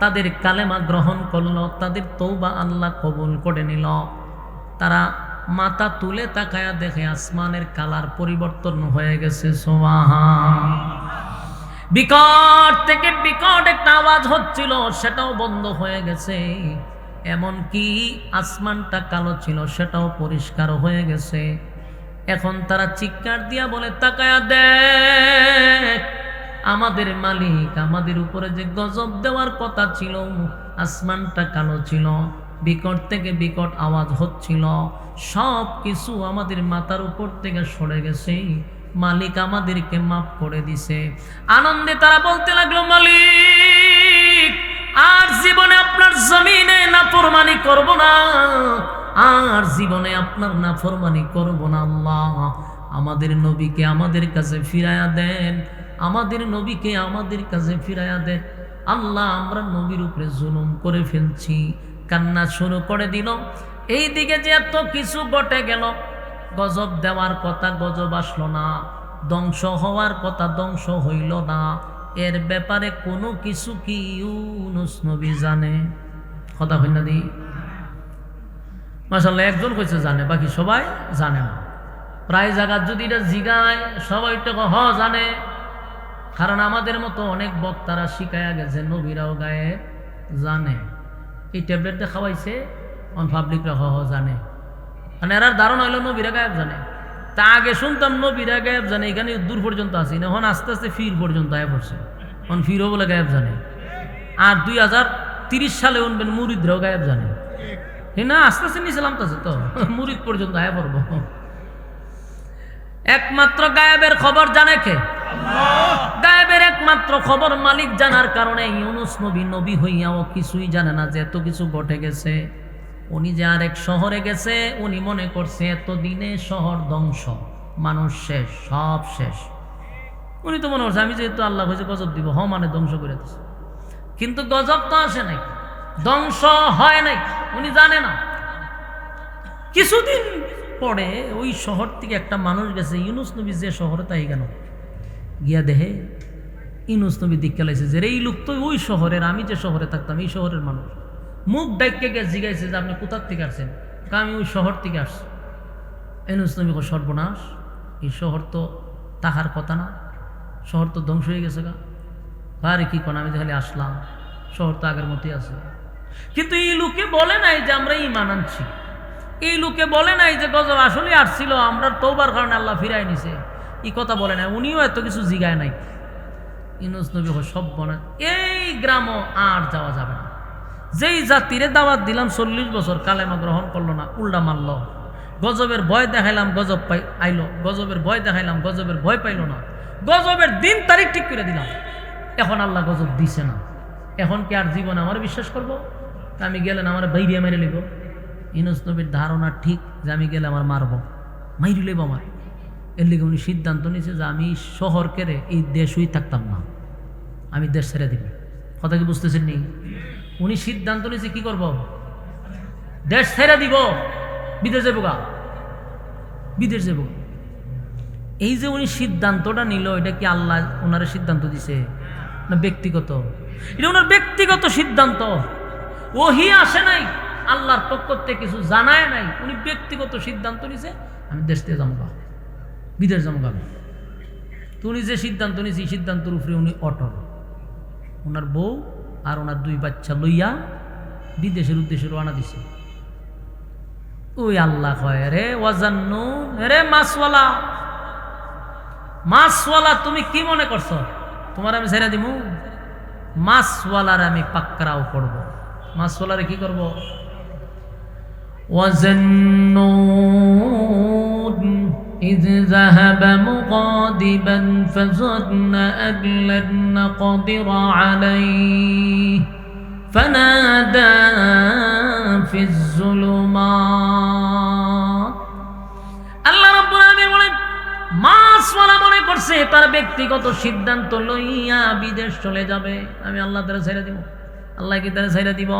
তাদের কালেমা গ্রহণ করলো, তাদের তওবা আল্লাহ কবুল করে নিল। তারা মাথা তুলে তাকায়া দেখে আসমানের কালার পরিবর্তন হয়ে গেছে। সুবহান। বিকট থেকে বিকট একটা আওয়াজ হচ্ছিল, সেটাও বন্ধ হয়ে গেছে। এমন কি আসমানটা কালো ছিল, সেটাও পরিষ্কার হয়ে গেছে। এখন তারা চিৎকার দিয়া বলে, তাকায়া দেখ, আমাদের মালিক আমাদের উপরে যে গজব দেওয়ার কথা ছিল, আসমানটা কালো ছিল, বিকট থেকে বিকট আওয়াজ হচ্ছিল, সব কিছু আমাদের মাথার উপর থেকে সরে গেছে, মালিক আমাদেরকে মাফ করে দিছে। আনন্দে তারা বলতে লাগলো, মালিক আর জীবনে আপনার জমিনে নাফরমানি করব না, আর জীবনে আপনার নাফরমানি করব না। আল্লাহ, আমাদের নবীকে আমাদের কাছে ফিরাইয়া দেন, আমাদের নবীকে আমাদের কাছে ফিরাইয়া দেন। আল্লাহ, আমরা নবীর উপরে জুলুম করে ফেলছি। কান্না শুরু করে দিল। এই দিকে যে এত কিছু ঘটে গেল, গজব দেওয়ার কথা গজব আসলো না, ধ্বংস হওয়ার কথা ধ্বংস হইল না, এর ব্যাপারে কোনো কিছু কি ইউনুস নবী জানে? কথা হই না দি? মাশাআল্লাহ, একজন কইছে জানে, বাকি সবাই জানে না। প্রায় জায়গা যদি এটা জিগায় সবাই তো জানে, কারণ আমাদের মতো অনেক বক্তারা শিখায়া গেছে নবীরাও গায়ে জানে। এই ট্যাবলেটটা খাওয়াইছে, পাবলিকরা জানে, মানে এরার ধারণা হইলো নবীরা গায়েব জানে। তা আগে শুনতাম নবীরা গায়েব জানে, এখানে দূর পর্যন্ত আসি না, এখন আস্তে আস্তে ফির পর্যন্ত আয় পড়ছে, এখন ফিরও বলে গায়েব জানে। আর 2030 সালে উনবেন মুরিদরাও গায়েব জানে। না, আস্তে আস্তে নিচে নামতেছে তো, মুরিদ পর্যন্ত আয় পড়বো। একমাত্র গায়েবের খবর জানে কে? গায়েবের একমাত্র খবর মালিক জানার কারণে ইউনুস নবী নবী হইয়াও কিছুই জানে না যে এত কিছু ঘটে গেছে। উনি যে আরেক শহরে গেছে, উনি মনে করছে এতদিনে শহর ধ্বংস, মানুষ শেষ, সব শেষ। উনি তো মনে করছে আমি যেহেতু আল্লাহ হয়েছে গজব দিব, মানে ধ্বংস করে দিচ্ছে। কিন্তু গজব তো আসে নাই, ধ্বংস হয় নাই, উনি জানে না। কিছুদিন পরে ওই শহর থেকে একটা মানুষ গেছে, ইউনুস নবী যে শহরে তাই কেন গিয়া দেহে ইউনুস নবী দীক্ষা লাইছে যে এই লোক তো ওই শহরের, আমি যে শহরে থাকতাম এই শহরের মানুষ। মুখ ডাইকে গিয়ে জিগাইছে যে আপনি কোথার থেকে আসছেন? আমি ওই শহর থেকে আসছি। ইউনুস নবী সর্বনাশ, এই শহর তো তাহার কথা না, শহর তো ধ্বংস হয়ে গেছে গা। আরে কি কোন, আমি খালি আসলাম, শহর তো আগের মতোই আছে। কিন্তু এই লোকে বলে নাই যে আমরা ঈমান আনছি, এই লোকে বলে নাই যে গজব আসলে আসছিল, আমরা তওবার কারণে আল্লাহ ফিরাই নিছে, এই কথা বলে নাই। উনিও এত কিছু জিগায় নাই। ইউনুস নবী সব বলে, এই গ্রামও আর যাওয়া যাবে না। যেই জাতিরে দাওয়াত দিলাম 40 বছর কালেমা গ্রহণ করলো না, উল্টা মারল, গজবের ভয় দেখাইলাম গজব আইলো, গজবের ভয় দেখাইলাম গজবের ভয় পাইলো না, গজবের দিন তারিখ ঠিক করে দিলাম, এখন আল্লাহ গজব দিছে না। এখন কি আর জীবন আমার বিশ্বাস করবো? আমি গেলেন আমার বাইরিয়া মেরে লিব। ইউনুস নবীর ধারণা ঠিক যে আমি গেলে আমার মারবো, মাইরি লেব আমার। এর লিগে উনি সিদ্ধান্ত নিয়েছে যে আমি শহর কেড়ে এই দেশই থাকতাম না, আমি দেশ ছেড়ে দিব। কথা কি বুঝতেছেন নি? উনি সিদ্ধান্ত নিয়েছে কি করব, দেশ ছেড়ে দিব, বিদেশ যাবো গা, বিদেশ যাবো। এই যে উনি সিদ্ধান্তটা নিল, এটা কি আল্লাহ ওনার সিদ্ধান্ত দিছে না ব্যক্তিগত? এটা ওনার ব্যক্তিগত সিদ্ধান্ত, ওহি আসে নাই, আল্লাহর পক্ষ থেকে কিছু জানায় নাই, উনি ব্যক্তিগত সিদ্ধান্ত নিছে আমি দেশ থেকে যাবো, বিদেশ যাবো। তো উনি যে সিদ্ধান্ত নিয়েছে, সিদ্ধান্তের উপরে উনি অটল। ওনার বউ আর ওনার 2 বাচ্চা লইয়া বিদেশের উদ্দেশ্যে রওনা দিছে। ওই আল্লাহ কয় রে ওয়াজান্নু, রে মাছওয়ালা, মাছওয়ালা তুমি কি মনে করছো তোমার আমি ছেড়ে দিমু? মাছওয়ালার আমি পাকড়াও করব। মাছওয়ালারে কি করব? وَظَنُّونَ إِذْ ذَهَبَ مُغَاضِبًا فَظَنَّ أَن لَّن نَّقْدِرَ عَلَيْهِ فَنَادَىٰ فِي الظُّلُمَاتِ। আল্লাহ রাব্বুল আলামিন বলেন, মাছওয়ালা মনে করছে তার ব্যক্তিগত সিদ্ধান্ত লইয়া বিদেশ চলে যাবে, আমি আল্লাহ তাআলা ছেড়ে দিব। আল্লাহ কি তারা ছেড়ে দিব?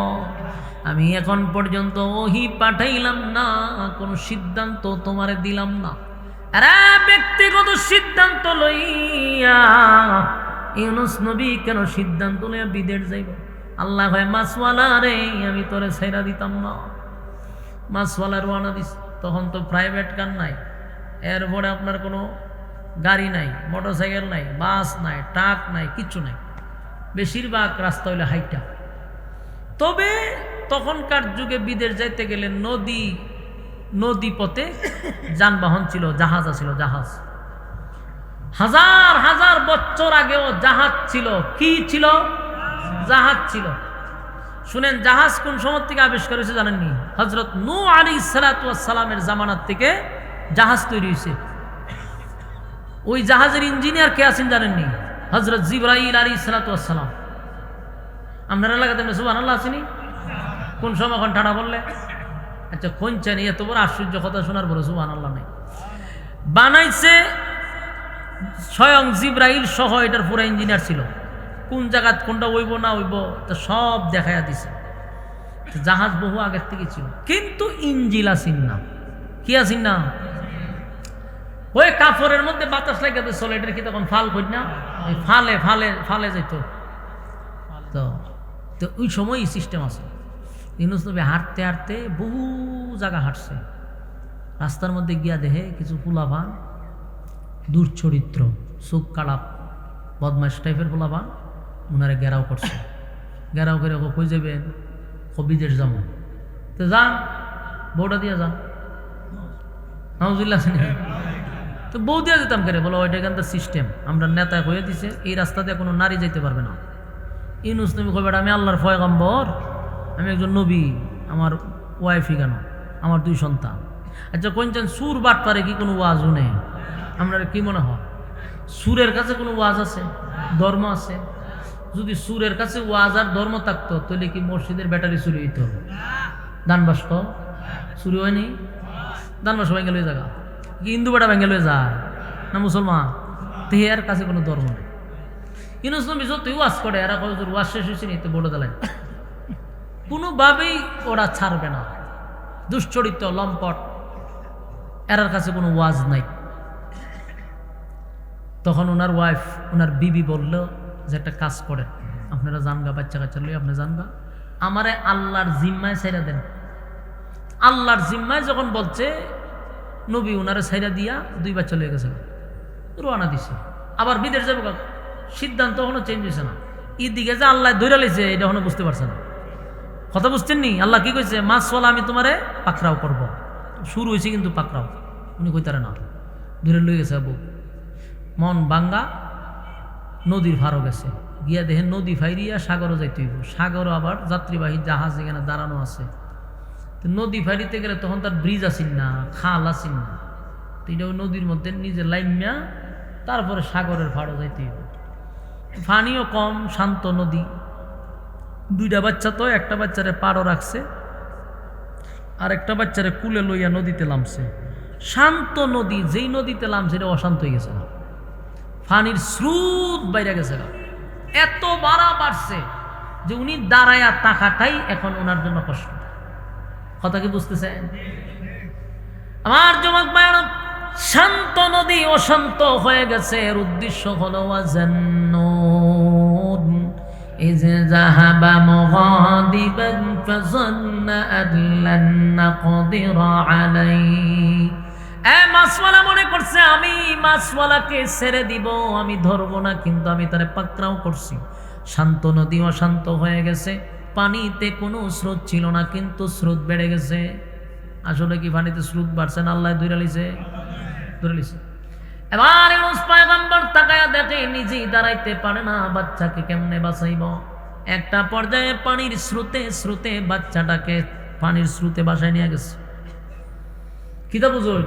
আমি এখন পর্যন্ত ওহী পাঠাইলাম না, কোনো সিদ্ধান্ত তোমারে দিলাম না। আরে ব্যক্তিগত সিদ্ধান্ত লইয়া ইউনূস নবী কেন সিদ্ধান্ত লইয়া বিদেশ যাইব? আল্লাহ হয় মাছওয়ালা রে, আমি তোরে ছেড়ে দিতাম না। মাছওয়ালা রওনা দিস। তখন তো প্রাইভেট কার নাই, এরপরে আপনার কোনো গাড়ি নাই, মোটরসাইকেল নাই, বাস নাই, ট্রাক নাই, কিচ্ছু নাই। বেশিরভাগ রাস্তা হইলে হাইটা। তবে তখনকার যুগে বিদেশ যাইতে গেলে নদী পথে যানবাহন ছিল, জাহাজ ছিল। জাহাজ হাজার হাজার বছর আগেও জাহাজ ছিল। কি ছিল? জাহাজ ছিল। শুনেন, জাহাজ কোন সময় থেকে আবিষ্কার হয়েছে জানেননি? হযরত নূহ আলাইহিস সালাতু ওয়াস সালামের জামানার থেকে জাহাজ তৈরি হয়েছে। ওই জাহাজের ইঞ্জিনিয়ার কে আছেন জানেননি? হযরত জিবরাইল আলাইহিস সালাতু ওয়াস সালাম। আপনার এলাকাতে সুবহানাল্লাহ আসেনি? কোন সময় কোন ঠাড়া বললে? আচ্ছা কোন চানি এত বড় আশ্চর্য কথা শোনার পরে সুবহানাল্লাহ নাই। বানাইছে স্বয়ং জিবরাইল সহ, এটার পুরো ইঞ্জিনিয়ার ছিল। কোন জায়গা কোনটা হইব না হইব তা সব দেখাইয়া দিছে। জাহাজ বহু আগের থেকে ছিল, কিন্তু ইঞ্জিল আসিন না। কি আসিন না? ওই কাপড়ের মধ্যে বাতাস লাগাতে চলে, এটার কি তখন ফাল কই না? ফালে ফালে ফালে যেত। তো ওই সময় সিস্টেম আছে। ইউনূস নবী হাঁটতে হাঁটতে বহু জায়গা হাঁটছে। রাস্তার মধ্যে গিয়া দেখে কিছু পোলাপান, দুর্চরিত্র, চোখ কালাপ, বদমাশ টাইপের পোলাপান ওনারে ঘেরাও করছে। ঘেরাও করে কই যাবেন? বিদেশ যাবো। তো যান, বউটা দিয়ে যান। নাউজুবিল্লাহ। তো বউ দিয়ে যেতাম করে, বলো ওইটা এখানকার সিস্টেম, আমরা নেতা হয়ে দিছে, এই রাস্তা দিয়ে কোনো নারী যাইতে পারবে না। ইউনূস নবী কইবেটা আমি আল্লাহর পয়গম্বর, আমি একজন নবী, আমার ওয়াইফই কেন, আমার 2 সন্তান। আচ্ছা কোনছেন সুর বাট পারে কি কোনো ওয়াজও নেই? আপনার কি মনে হয় সুরের কাছে কোনো ওয়াজ আছে, ধর্ম আছে? যদি সুরের কাছে ওয়াজ আর ধর্ম থাকতো তাহলে কি মসজিদের ব্যাটারি চুরি হইতো? দান বাস্ক চুরি হয়নি? দান বাস্ক ভেঙে লয়ে জায়গা কি হিন্দু বেটা ভেঙে লয়ে যায় না মুসলমান? তেহার কাছে কোনো ধর্ম নেই। ইউনূস নবী যতই ওয়াজ করে, এরা কয় ওয়াজ শেষ হয়েছে নি, তো বড় দালাই কোনোভাবেই ওরা ছাড়বে না। দুশ্চরিত্র, লম্পট, এরার কাছে কোনো ওয়াজ নাই। তখন ওনার ওয়াইফ, ওনার বিবি বলল যে একটা কাজ করেন, আপনারা জানগা, বাচ্চা কাচ্চা লই আপনি জানগা, আমারে আল্লাহর জিম্মায় ছাইরা দেন। আল্লাহর জিম্মায় যখন বলছে, নবী ওনারে ছাইরা দিয়া 2 বাচ্চা লয়ে গেছে, রওনা দিছে। আবার বিদেশ যাবো, সিদ্ধান্ত এখনো চেঞ্জ হয়েছে না। দিকে যে আল্লাহ ধরে লাইছে এটা এখনো বুঝতে পারছে না। কথা বুঝছেন নি? আল্লাহ কি কইছে? মাছওয়ালা আমি তোমারে পাকড়াও করব। শুরু হয়েছে কিন্তু পাকড়াও, উনি কইতারে না, ধরে লই গেছে। আবু মন বাঙ্গা নদীর ফারো গেছে, গিয়া দেখেন নদী ফাইরিয়া সাগরও যাইতে হইব। সাগরও আবার যাত্রীবাহী জাহাজ এখানে দাঁড়ানো আছে। তো নদী ফাইরিতে গেলে তখন তার ব্রিজ আসিন না, খাল আসিন না, তো এটা ওই নদীর মধ্যে নিজে লাইমিয়া তারপরে সাগরের ফাড়ো যাইতে হইব। পানিও কম, শান্ত নদী। 2টা বাচ্চা, তো একটা বাচ্চারে পাড়ও রাখছে, আর একটা বাচ্চারে কুলে লইয়া নদীতে নামছে। শান্ত নদী, যেই নদীতে নামছে এটা অশান্ত হয়ে গেছে, পানির স্রোত বাইরে গেছে। এত বাড়া বাড়ছে যে উনি দাঁড়ায়া তাকাটাই এখন ওনার জন্য কষ্ট। কথা কি বুঝতেছেন আমার যুবক ভাইরা? শান্ত নদী অশান্ত হয়ে গেছে। এর উদ্দেশ্য হলো ওয়াজান্নুন ইয যাহাবা মুগাদিবান ফাযান্না আন লান নাকদিরা আলাইহি। মাছওয়ালা মনে করছে আমি মাছওয়ালাকে ছেড়ে দিব, আমি ধরবো না, কিন্তু আমি তারে পাকড়াও করছি। শান্ত নদী অশান্ত হয়ে গেছে, পানিতে কোনো স্রোত ছিল না, কিন্তু স্রোত বেড়ে গেছে। আসলে কি পানিতে স্রোত বাড়ছে না আল্লাহ ধরে লিছে? এবার ইউনূস পয়গম্বর তাকায়া দেখে নিজেই দাঁড়াইতে পারে না, বাচ্চাকে কেমনে বাঁচাইব। একটা পর্যায়ে পানির স্রোতে বাচ্চাটাকে পানির স্রোতে বাসায় নিয়ে গেছে। কিতা বুঝুন,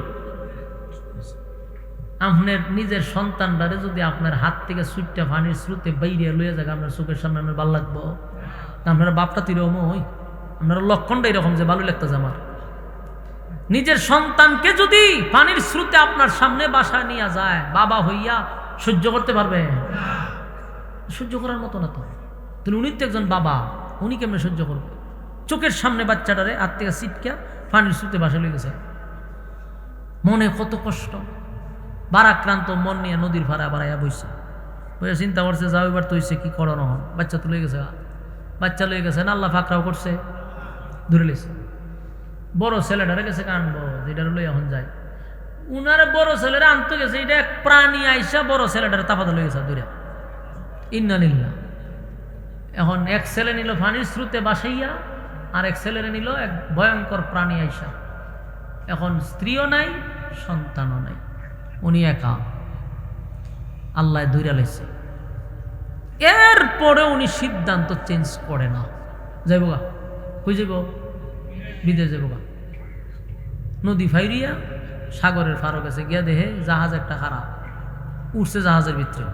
আপনার নিজের সন্তানটারে যদি আপনার হাত থেকে সুইটটা পানির স্রোতে বাইরে লইয়া যায়, আপনার চোখের সামনে আপনার ভালো লাগবো? আপনারা বাপটা তিরকম ওই, আপনারা লক্ষণটা এরকম যে ভালো লাগতেছে আমার। নিজের সন্তানকে যদি পানির স্রোতে আপনার সামনে বাসায় নিয়ে যায়, বাবা হইয়া সহ্য করতে পারবে? সহ্য করার মতো না তো। তাহলে উনি তো একজন বাবা, উনি কেমনে সহ্য করবে? চোখের সামনে বাচ্চাটারে হাত থেকে ছিটকা পানির স্রোতে বাসায় লয়ে গেছে। মনে কত কষ্ট, বারাক্রান্ত মন নিয়ে নদীর ভাড়া বাড়াইয়া বইছে, বইয়া চিন্তা করছে যাও এবার তো হইছে কি করানো হন। বাচ্চা তো লয়ে গেছে, বাচ্চা লয়ে গেছে না, আল্লাহ ফাকরাও করছে, ধরে লেছে। বড় ছেলেটারে গেছে কানবো, যেটা লই এখন যায়। উনারে বড় ছেলেরা আনতে গেছে, এটা এক প্রাণী আইসা বড় ছেলেটারে তাফাতে লয়ে গেছে দূরে। ইন্নালিল্লাহ। এখন এক ছেলে নিল পানির স্রোতে বাসাইয়া, আর এক ছেলেরে নিল এক ভয়ঙ্কর প্রাণী আইসা। এখন স্ত্রীও নাই, সন্তানও নাই, উনি একা, আল্লাহ ধইরা লাইছে। এরপরে উনি সিদ্ধান্ত চেঞ্জ করে না, যাইব গা, কই যাইব? বিদেশ যাইব গা। নদী ফাইরিয়া সাগরের ফারো গেছে, গিয়া দেহে জাহাজ একটা খারাপ উঠছে, জাহাজের ভিতরে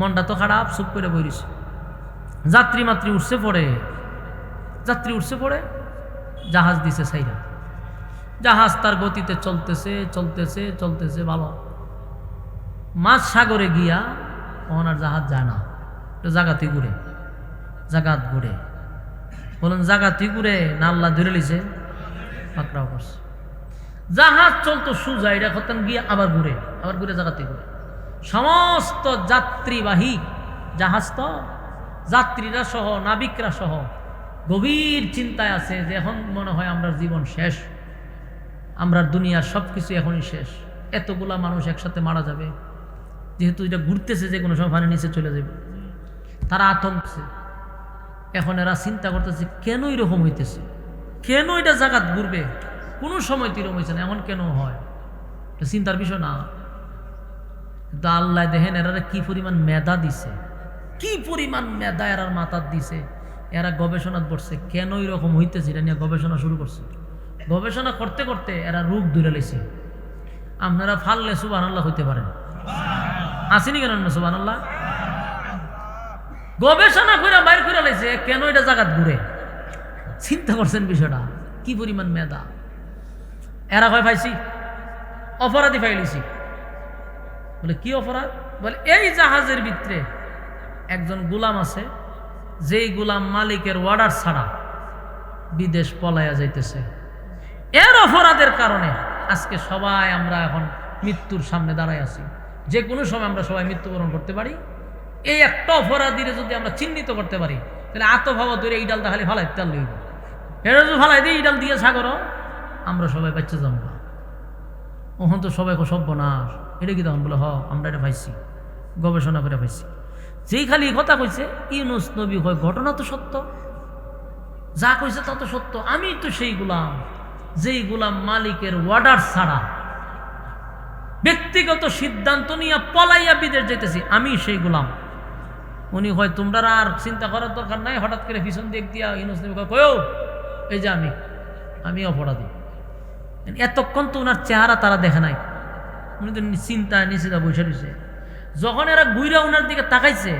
মনটা তো খারাপ, চুপ করে বইরিছে। যাত্রী উঠছে পড়ে, জাহাজ দিছে সাইরা। জাহাজ তার গতিতে চলতেছে ভালো। মাঝ সাগরে গিয়া ওনার জাহাজ যায় না, জাগাতি ঘুরে বলেন, জাগাতি ঘুরে না আল্লাহ ধরে লিছে, পাকড়াও করছে। জাহাজ চলতো সুজা, এটা কতন গিয়া আবার ঘুরে জাগাতি ঘুরে। সমস্ত যাত্রীবাহী জাহাজ তো যাত্রীরা সহ নাবিকরা সহ গভীর চিন্তায় আছে যে এখন মনে হয় আমরা জীবন শেষ, আমরা দুনিয়ার সব কিছু এখনই শেষ, এতগুলা মানুষ একসাথে মারা যাবে, যেহেতু এটা ঘুরতেছে যে কোনো সময় পানির নিচে চলে যাবে। তারা আতঙ্কে, এখন এরা চিন্তা করতেছে কেন এরকম হইতেছে, কেন এটা জাগাত ঘুরবে, কোনো সময় তিরম হয়েছে না, এখন কেন হয়, এটা চিন্তার বিষয় না। কিন্তু আল্লাহ দেখেন এরা কি পরিমাণ মেধা দিছে, কি পরিমাণ মেধা এরার মাথার দিছে। এরা গবেষণা করছে কেন এরকম হইতেছে, এটা নিয়ে গবেষণা শুরু করছে। গবেষণা করতে করতে এরা রূপ ধরে লেছে। আপনারা ফাললে সুবহানাল্লাহ হইতে পারেন, আসেনি কেন সুবহানাল্লাহ? গবেষণা করে বাইর করে লেছে কেন এটা জাগাত ঘুরে। চিন্তা করছেন বিষয়টা, কি পরিমাণ মেধা। এরা কয় পাইছি, অপরাধী পাইলিছি। বলে কি অপরাধ? বলে এই জাহাজের ভিতরে একজন গোলাম আছে, যেই গোলাম মালিকের অর্ডার ছাড়া বিদেশ পলাইয়া যাইতেছে। এর অপরাধের কারণে আজকে সবাই আমরা এখন মৃত্যুর সামনে দাঁড়ায় আছি। যে কোনো সময় আমরা সবাই মৃত্যুবরণ করতে পারি। এই একটা অপরাধীরে যদি আমরা চিহ্নিত করতে পারি, তাহলে আত্মভাব ধরে এই ডালটা খালি ফালাই তেল লইব, এটা যদি ফালাই দিই এই ডাল দিয়ে সাগর, আমরা সবাই বাচ্চা জমব। ওখান তো সবাই সর্বনাশ। এটা কি তখন বলে আমরা এটা পাইছি, গবেষণা করে পাইছি। যেই খালি কথা কইছে ইউনূস নবী হয়, ঘটনা তো সত্য, যা কইছে তা তো সত্য। আমি তো সেই গোলাম, যেই গোলাম মালিকের অর্ডার ছাড়া ব্যক্তিগত সিদ্ধান্ত নিয়ে পলাইয়া বিদেশ যেতেছি, আমি সেই গোলাম। উনি হয় তোমরা আর চিন্তা করার দরকার নাই। হঠাৎ করে পিছন দিক দিয়া ইউনূস নবী কয়, এই যে আমি অপরাধী। এতক্ষণ তো ওনার চেহারা তারা দেখে নাই, উনি তো চিন্তায় নিশ্চিতা বসে রয়েছে। যখন এরা গুইরা ওনার দিকে তাকাইছে,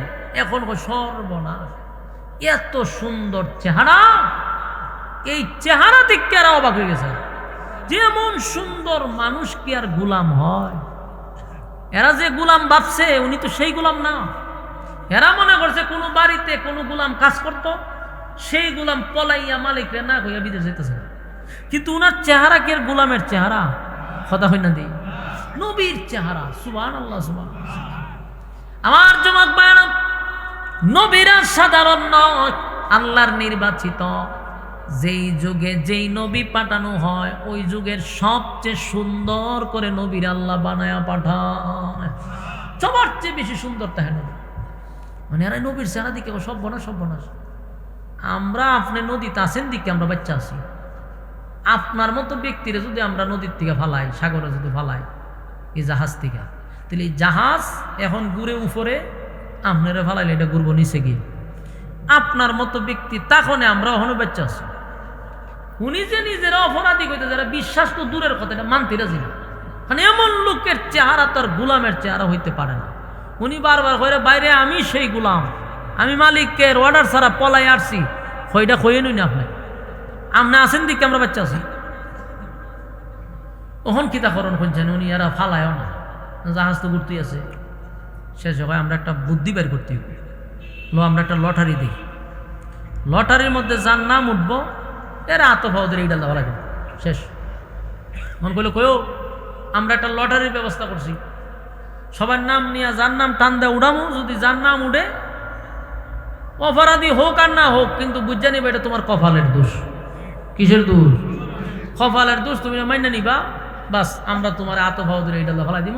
এখন সর্বনাশ, এত সুন্দর চেহারা, এই চেহারা দেখতে এরা অবাক হয়ে গেছে। যেমন সুন্দর মানুষ কি আর গোলাম হয়? এরা যে গোলাম ভাবছে, উনি তো সেই গোলাম না। এরা মনে করছে কোনো বাড়িতে কোনো গোলাম কাজ করত, সেই গোলাম পলাইয়া মালিকরে না কইয়া বিদেশ যেতেছে। কিন্তু উনার চেহারা কি আর গোলামের চেহারা? কথা হয় না দিই, নবীর চেহারা। সুবহানাল্লাহ, সুবহানাল্লাহ। আমার জমাত ভাইরা, নবীরা সাধারণ নয়, আল্লাহর নির্বাচিত। যেই যুগে যেই নবী পাঠানো হয়, ওই যুগের সবচেয়ে সুন্দর করে নবীর আল্লাহ বানায়া পাঠায়। সবার চেয়ে বেশি সুন্দর তাহে নবী। মানে এরা নবীর চেহারা দিকে সর্বনাশ। আমরা আপনি নদীতে আছেন দিকে আমরা বাচ্চা আছি, আপনার মতো ব্যক্তিরা যদি আমরা নদীর থেকে ফালাই, সাগরে যদি ফালাই, এই জাহাজ থেকে, তাহলে এই জাহাজ এখন ঘুরে উপরে, আপনারা ফালাইলে এটা ঘুরবো নিচে গিয়ে। আপনার মতো ব্যক্তি তখন আমরা ওখানে বাচ্চা আছি। উনি যে নিজেরা অপরাধী কইতে, যারা বিশ্বাস তো দূরের কথা, এটা মানতে রাজি না। কারণ এমন লোকের চেহারা তার গোলামের চেহারা হইতে পারে না। উনি বারবার কইরে বাইরে আমি সেই গোলাম, আমি মালিকের অর্ডার ছাড়া পলাই আসছি, হইটা কইয়ে নই না আপনি, আপনি আসেন দিকে আমরা বাচ্চা আছি। ওহন কিতাকরণ করছেন উনি, এরা ফালায়ও না, জাহাজ তো ঘুরতেই আছে। শেষে হয় আমরা একটা বুদ্ধি বের করতে হবে, আমরা একটা লটারি দিই, লটারির মধ্যে যার নাম উঠবো এরা আতফাওদের এইটা দেওয়া লাগে। শেষ মন করলো কয়ও আমরা একটা লটারির ব্যবস্থা করছি, সবার নাম নিয়ে যার নাম টান দেয় উড়ামো, যদি যার নাম উঠে অপরাধী হোক আর না হোক, কিন্তু বুঝে নিবা এটা তোমার কপালের দোষ। কিসের দোষ? কপালের দোষ। তুমি মাইনা নিবা, বাস আমরা তোমার আতফাওদের এইটা ফেলাই দিব,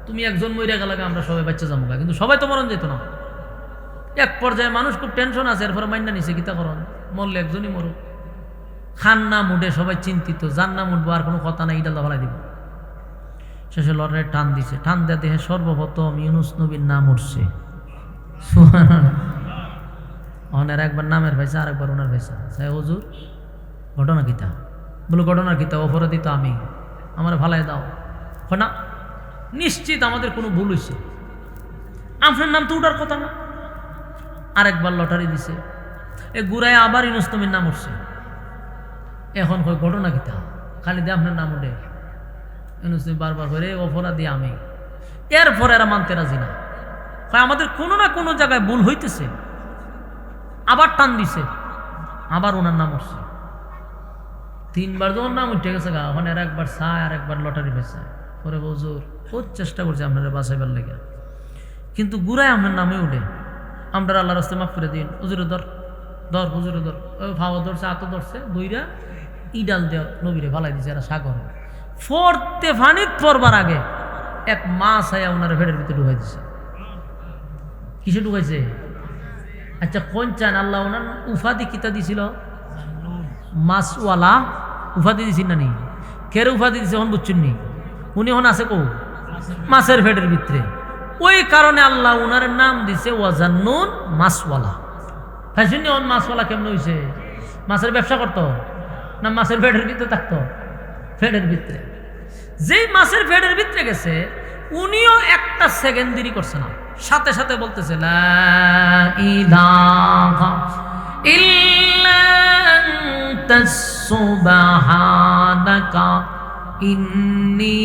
তুমি একজন মইরা গেলে আমরা সবাই বাচ্চা যাবো, কিন্তু সবাই তো মরণ যেত না। এক পর্যায়ে মানুষ খুব টেনশন আছে, এরপরে মাইনা নিছে কিতা করণ, মরলে একজনই মরুক। খান নাম উঠে সবাই চিন্তিত, যার নাম উঠবো আর কোনো কথা নাই, ইটা ফেলাই দিব। শেষে লটারি টান দিছে, টান দেয়া দেখে সর্বপ্রথম ইউনুস নবীর নাম উঠছে। অনের একবার নামের ভাইসা, আরেকবার ওনার ভাইসা। সাহেব হুজুর ঘটনা কিতা? বলো ঘটনা কিতা? অপরাধী তো আমি, আমার ভালাই দাও। না, নিশ্চিত আমাদের কোনো ভুল হয়েছে, আপনার নাম তো উঠার কথা না। আরেকবার লটারি দিছে, এ ঘুরায় আবার ইউনুস নবীর নাম উঠছে। এখন কই ঘটনা কিতা? খালি দিয়ে আপনার নাম উঠে। ইউনুস নবী বারবার করে অপরাধী আমি। এরপর এরা মানতে রাজি না, আমাদের কোনো না কোনো জায়গায় ভুল হইতেছে। আবার টান দিছে, আবার ওনার নাম উঠছে। তিনবার যখন নাম উঠে গেছে গা, ওখানে আর একবার চায়, আর একবার লটারি পেয়েছে। পরে হুজুর খুব চেষ্টা করছে আপনারা বাঁচাইবার লেগে, কিন্তু গুড়ায় আপনার নামে উঠে। আমরা আল্লাহ রাস্তায় মাফ করে দিন, হুজুরে ধর ধর, হুজুরে ধর। ওই ভাওয়া ধরছে, আতো ধরছে, দুইরা ইডাল দেওয়া নবীরে ভালাই দিছে। এরা সাগর ফরতে ফানিত পড়বার আগে এক মাছ আয়া ওনার ভেড়ের ভিতরে ঢুকাই দিছে। কিসে ঢুকাইছে? আচ্ছা কোন চান আল্লাহ ওনার উফাদি কিতা দিছিল? মাছওয়ালা উফাদি দিছিল না নি? কেরে উফাদি দিছে হন বুঝছেন নি? উনি হন আছে কো মাছের ভেড়ের ভিতরে। ওই কারণে আল্লাহ উনার নাম দিছে ওয়াজান্নুন, মাছওয়ালা। ফাইসুনি হন মাছওয়ালা কেমন হইছে? মাছের ব্যবসা করতো না মাছের ভেড়ের ভিতরে থাকতো? ভেড়ের ভিতরে। যেই মাছের ভেড়ের ভিতরে গেছে, উনিও একটা সেকেন্ড দেরি করছে না, সাথে সাথে বলতেছে লা ইলাহা ইল্লা আনতা সুবহানাকা ইন্নী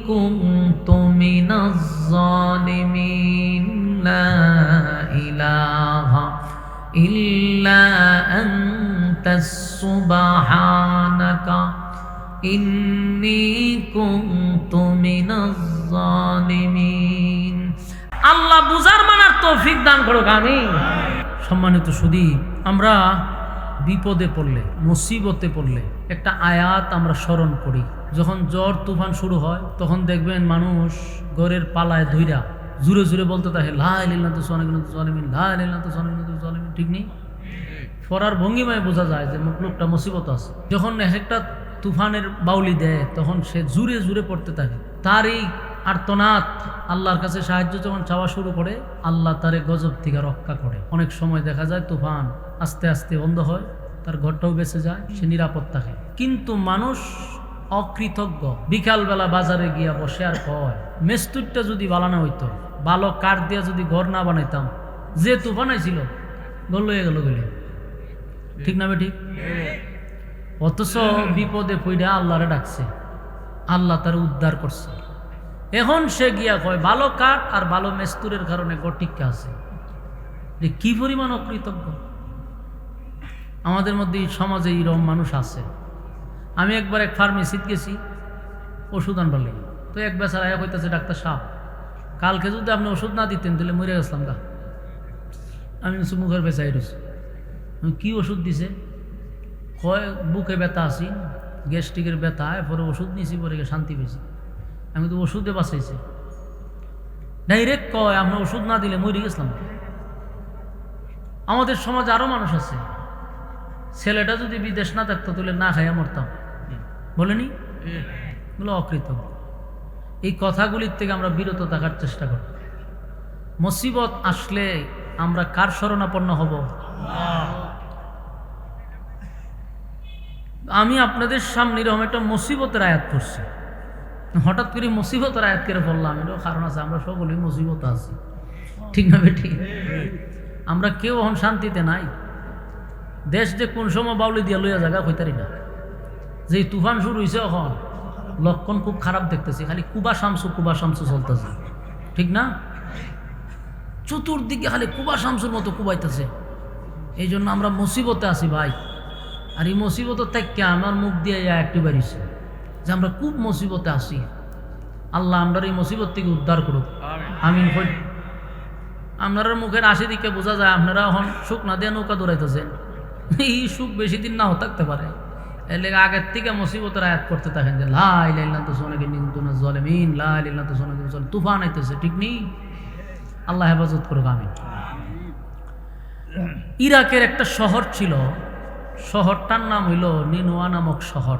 কুনতু মিনাজ জালিমিন। লা ইলাহা ইল্লা আনতা সুবহানাকা ইন্নী কুনতু মিনাজ জালিমিন। আল্লাহ বুঝার মানার তৌফিক দান করুক, আমিন। সম্মানিত সুধী, আমরা বিপদে পড়লে, মুসিবতে পড়লে একটা আয়াত আমরা স্মরণ করি। যখন ঝড় তুফান শুরু হয়, তখন দেখবেন মানুষ ঘরের পালায় ধইরা জুড়ে জুড়ে বলতে থাকে লা ইলাহা ইল্লাল্লাহু জালিমিন, লা ইলাহা ইল্লাল্লাহু জালিমিন। ঠিক নেই? পড়ার ভঙ্গিমায় বোঝা যায় যে লোকটা মুসিবত আছে। যখন একটা তুফানের বাউলি দেয়, তখন সে জুড়ে জুড়ে পড়তে থাকে। তার এই আর্তনাদ আল্লাহর কাছে সাহায্য যখন চাওয়া শুরু করে, আল্লাহ তারে গজব থেকে রক্ষা করে। অনেক সময় দেখা যায় তুফান আস্তে আস্তে বন্ধ হয়, তার ঘরটাও বেঁচে যায়, সে নিরাপদ থাকে। কিন্তু মানুষ অকৃতজ্ঞ, বিকালবেলা বাজারে গিয়া বসে আর কয় মেস্তুরটা যদি বানানো হইতো, ভালো কাঠ দিয়া যদি ঘর না বানাইতাম, যে তুফান আইছিল ঘর লইয়া গেল গেলে। ঠিক না? ঠিক। অথচ বিপদে পইড়া আল্লাহরে ডাকছে, আল্লাহ তার উদ্ধার করছে। এখন সে গিয়া কয় ভালো কাঠ আর ভালো মেস্তুরের কারণে ঘর টিকা আছে। কি পরিমাণ অকৃতজ্ঞ! আমাদের মধ্যে সমাজে এইরকম মানুষ আছে। আমি একবার এক ফার্মেসিতে গেছি ওষুধ আনবার লাগে, তো এক বেচার আয়া কইতেছে ডাক্তার সাহেব, কালকে যদি আপনি ওষুধ না দিতেন তাহলে মরে গেছিলাম গা। আমি মুখের বেচাই রয়েছি। কি ওষুধ দিছে? কয় বুকে ব্যথা আছি, গ্যাস্ট্রিকের ব্যথা, পরে ওষুধ নিয়েছি, পরে শান্তি পেয়েছি। আমি তো ওষুধে বাঁচাইছি। ডাইরেক্ট কয় আমরা ওষুধ না দিলে মরে গেছিলাম। আমাদের সমাজে আরো মানুষ আছে, ছেলেটা যদি বিদেশ না থাকতো তাহলে না খাইয়া মরতাম, বলেনি? এগুলো অকৃতজ্ঞ। এই কথাগুলির থেকে আমরা বিরত থাকার চেষ্টা করি। মুসিবত আসলে আমরা কার শরণাপন্ন হব? আমি আপনাদের সামনে এরকম একটা মুসিবতের আয়াত পড়ছি, হঠাৎ করে মুসিবতের আয়াত করে বললাম, এটাও কারণ আছে, আমরা সকলেই মুসিবত আছি, ঠিক না বেঠি? আমরা কেউ এখন শান্তিতে নাই। দেশ যে কোন সময় বাউলি দিয়া লইয়া জায়গা হইতারি না। যে তুফান শুরু হয়েছে এখন লক্ষণ খুব খারাপ দেখতেছি, খালি কুবা শামসু চলতেছে, ঠিক না? চতুর্দিকে খালি কুবা শামসুর মতো কুবাইতেছে। এই জন্য আমরা মুসিবতে আছি ভাই। আর এই মুসিবতের থেকে আমার মুখ দিয়ে একটি বাড়িছে যে আমরা খুব মুসিবতে আছি। আল্লাহ আমরা এই মুসিবত থেকে উদ্ধার করুক, আমিন। আপনার মুখের হাসি দিকে বোঝা যায় আপনারা এখন সুখ না দিয়ে নৌকা দৌড়াইতেছেন। এই সুখ বেশি দিন নাও থাকতে পারে। এর লেগে আগের থেকে মুসিবতের আয়াত করতে থাকেন যে লা ইলাহা ইল্লাল্লাহ তুসনাকে নিকুনা জালিমিন, লা ইলাহা ইল্লাল্লাহ তুসনাকে তুফান আইতেছে, ঠিক নেই? আল্লাহ হেফাজত করুক, আমিন। ইরাকের একটা শহর ছিল, শহরটার নাম হইল নিনুয়া নামক শহর।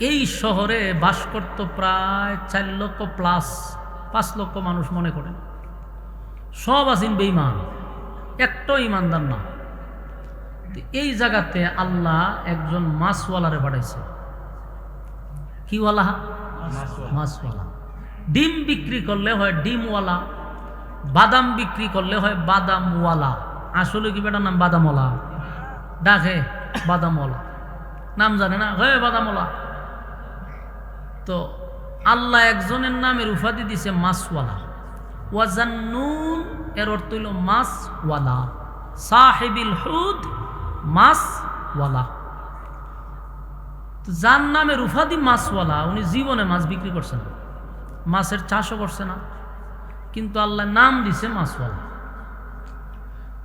এই শহরে বাস করত প্রায় 4 লক্ষ প্লাস 5 লক্ষ মানুষ মনে করেন। সব আছেন বেঈমান, একটাও ইমানদার না। এই জায়গাতে আল্লাহ একজন মাছওয়ালারে পাঠাইছে। কিওয়ালা? মাছওয়ালা। ডিম বিক্রি করলে হয় ডিমওয়ালা, বাদাম বিক্রি করলে হয় বাদামওয়ালা। আসলে কি বেটার নাম বাদামওয়ালা? ডাকে বাদামওয়ালা, নাম জানে না, হয় বাদামওয়ালা। তো আল্লাহ একজনের নামের উপাধি দিছে মাছওয়ালা। ওয়াজান্নুন এর অর্থ হইল মাছওয়ালা, সাহেবিল হুদ, মাছওয়ালা। যার নামের উপাধি মাছওয়ালা, উনি জীবনে মাছ বিক্রি করছে না, মাছের চাষও করছে না, কিন্তু আল্লাহ নাম দিছে মাছওয়ালা।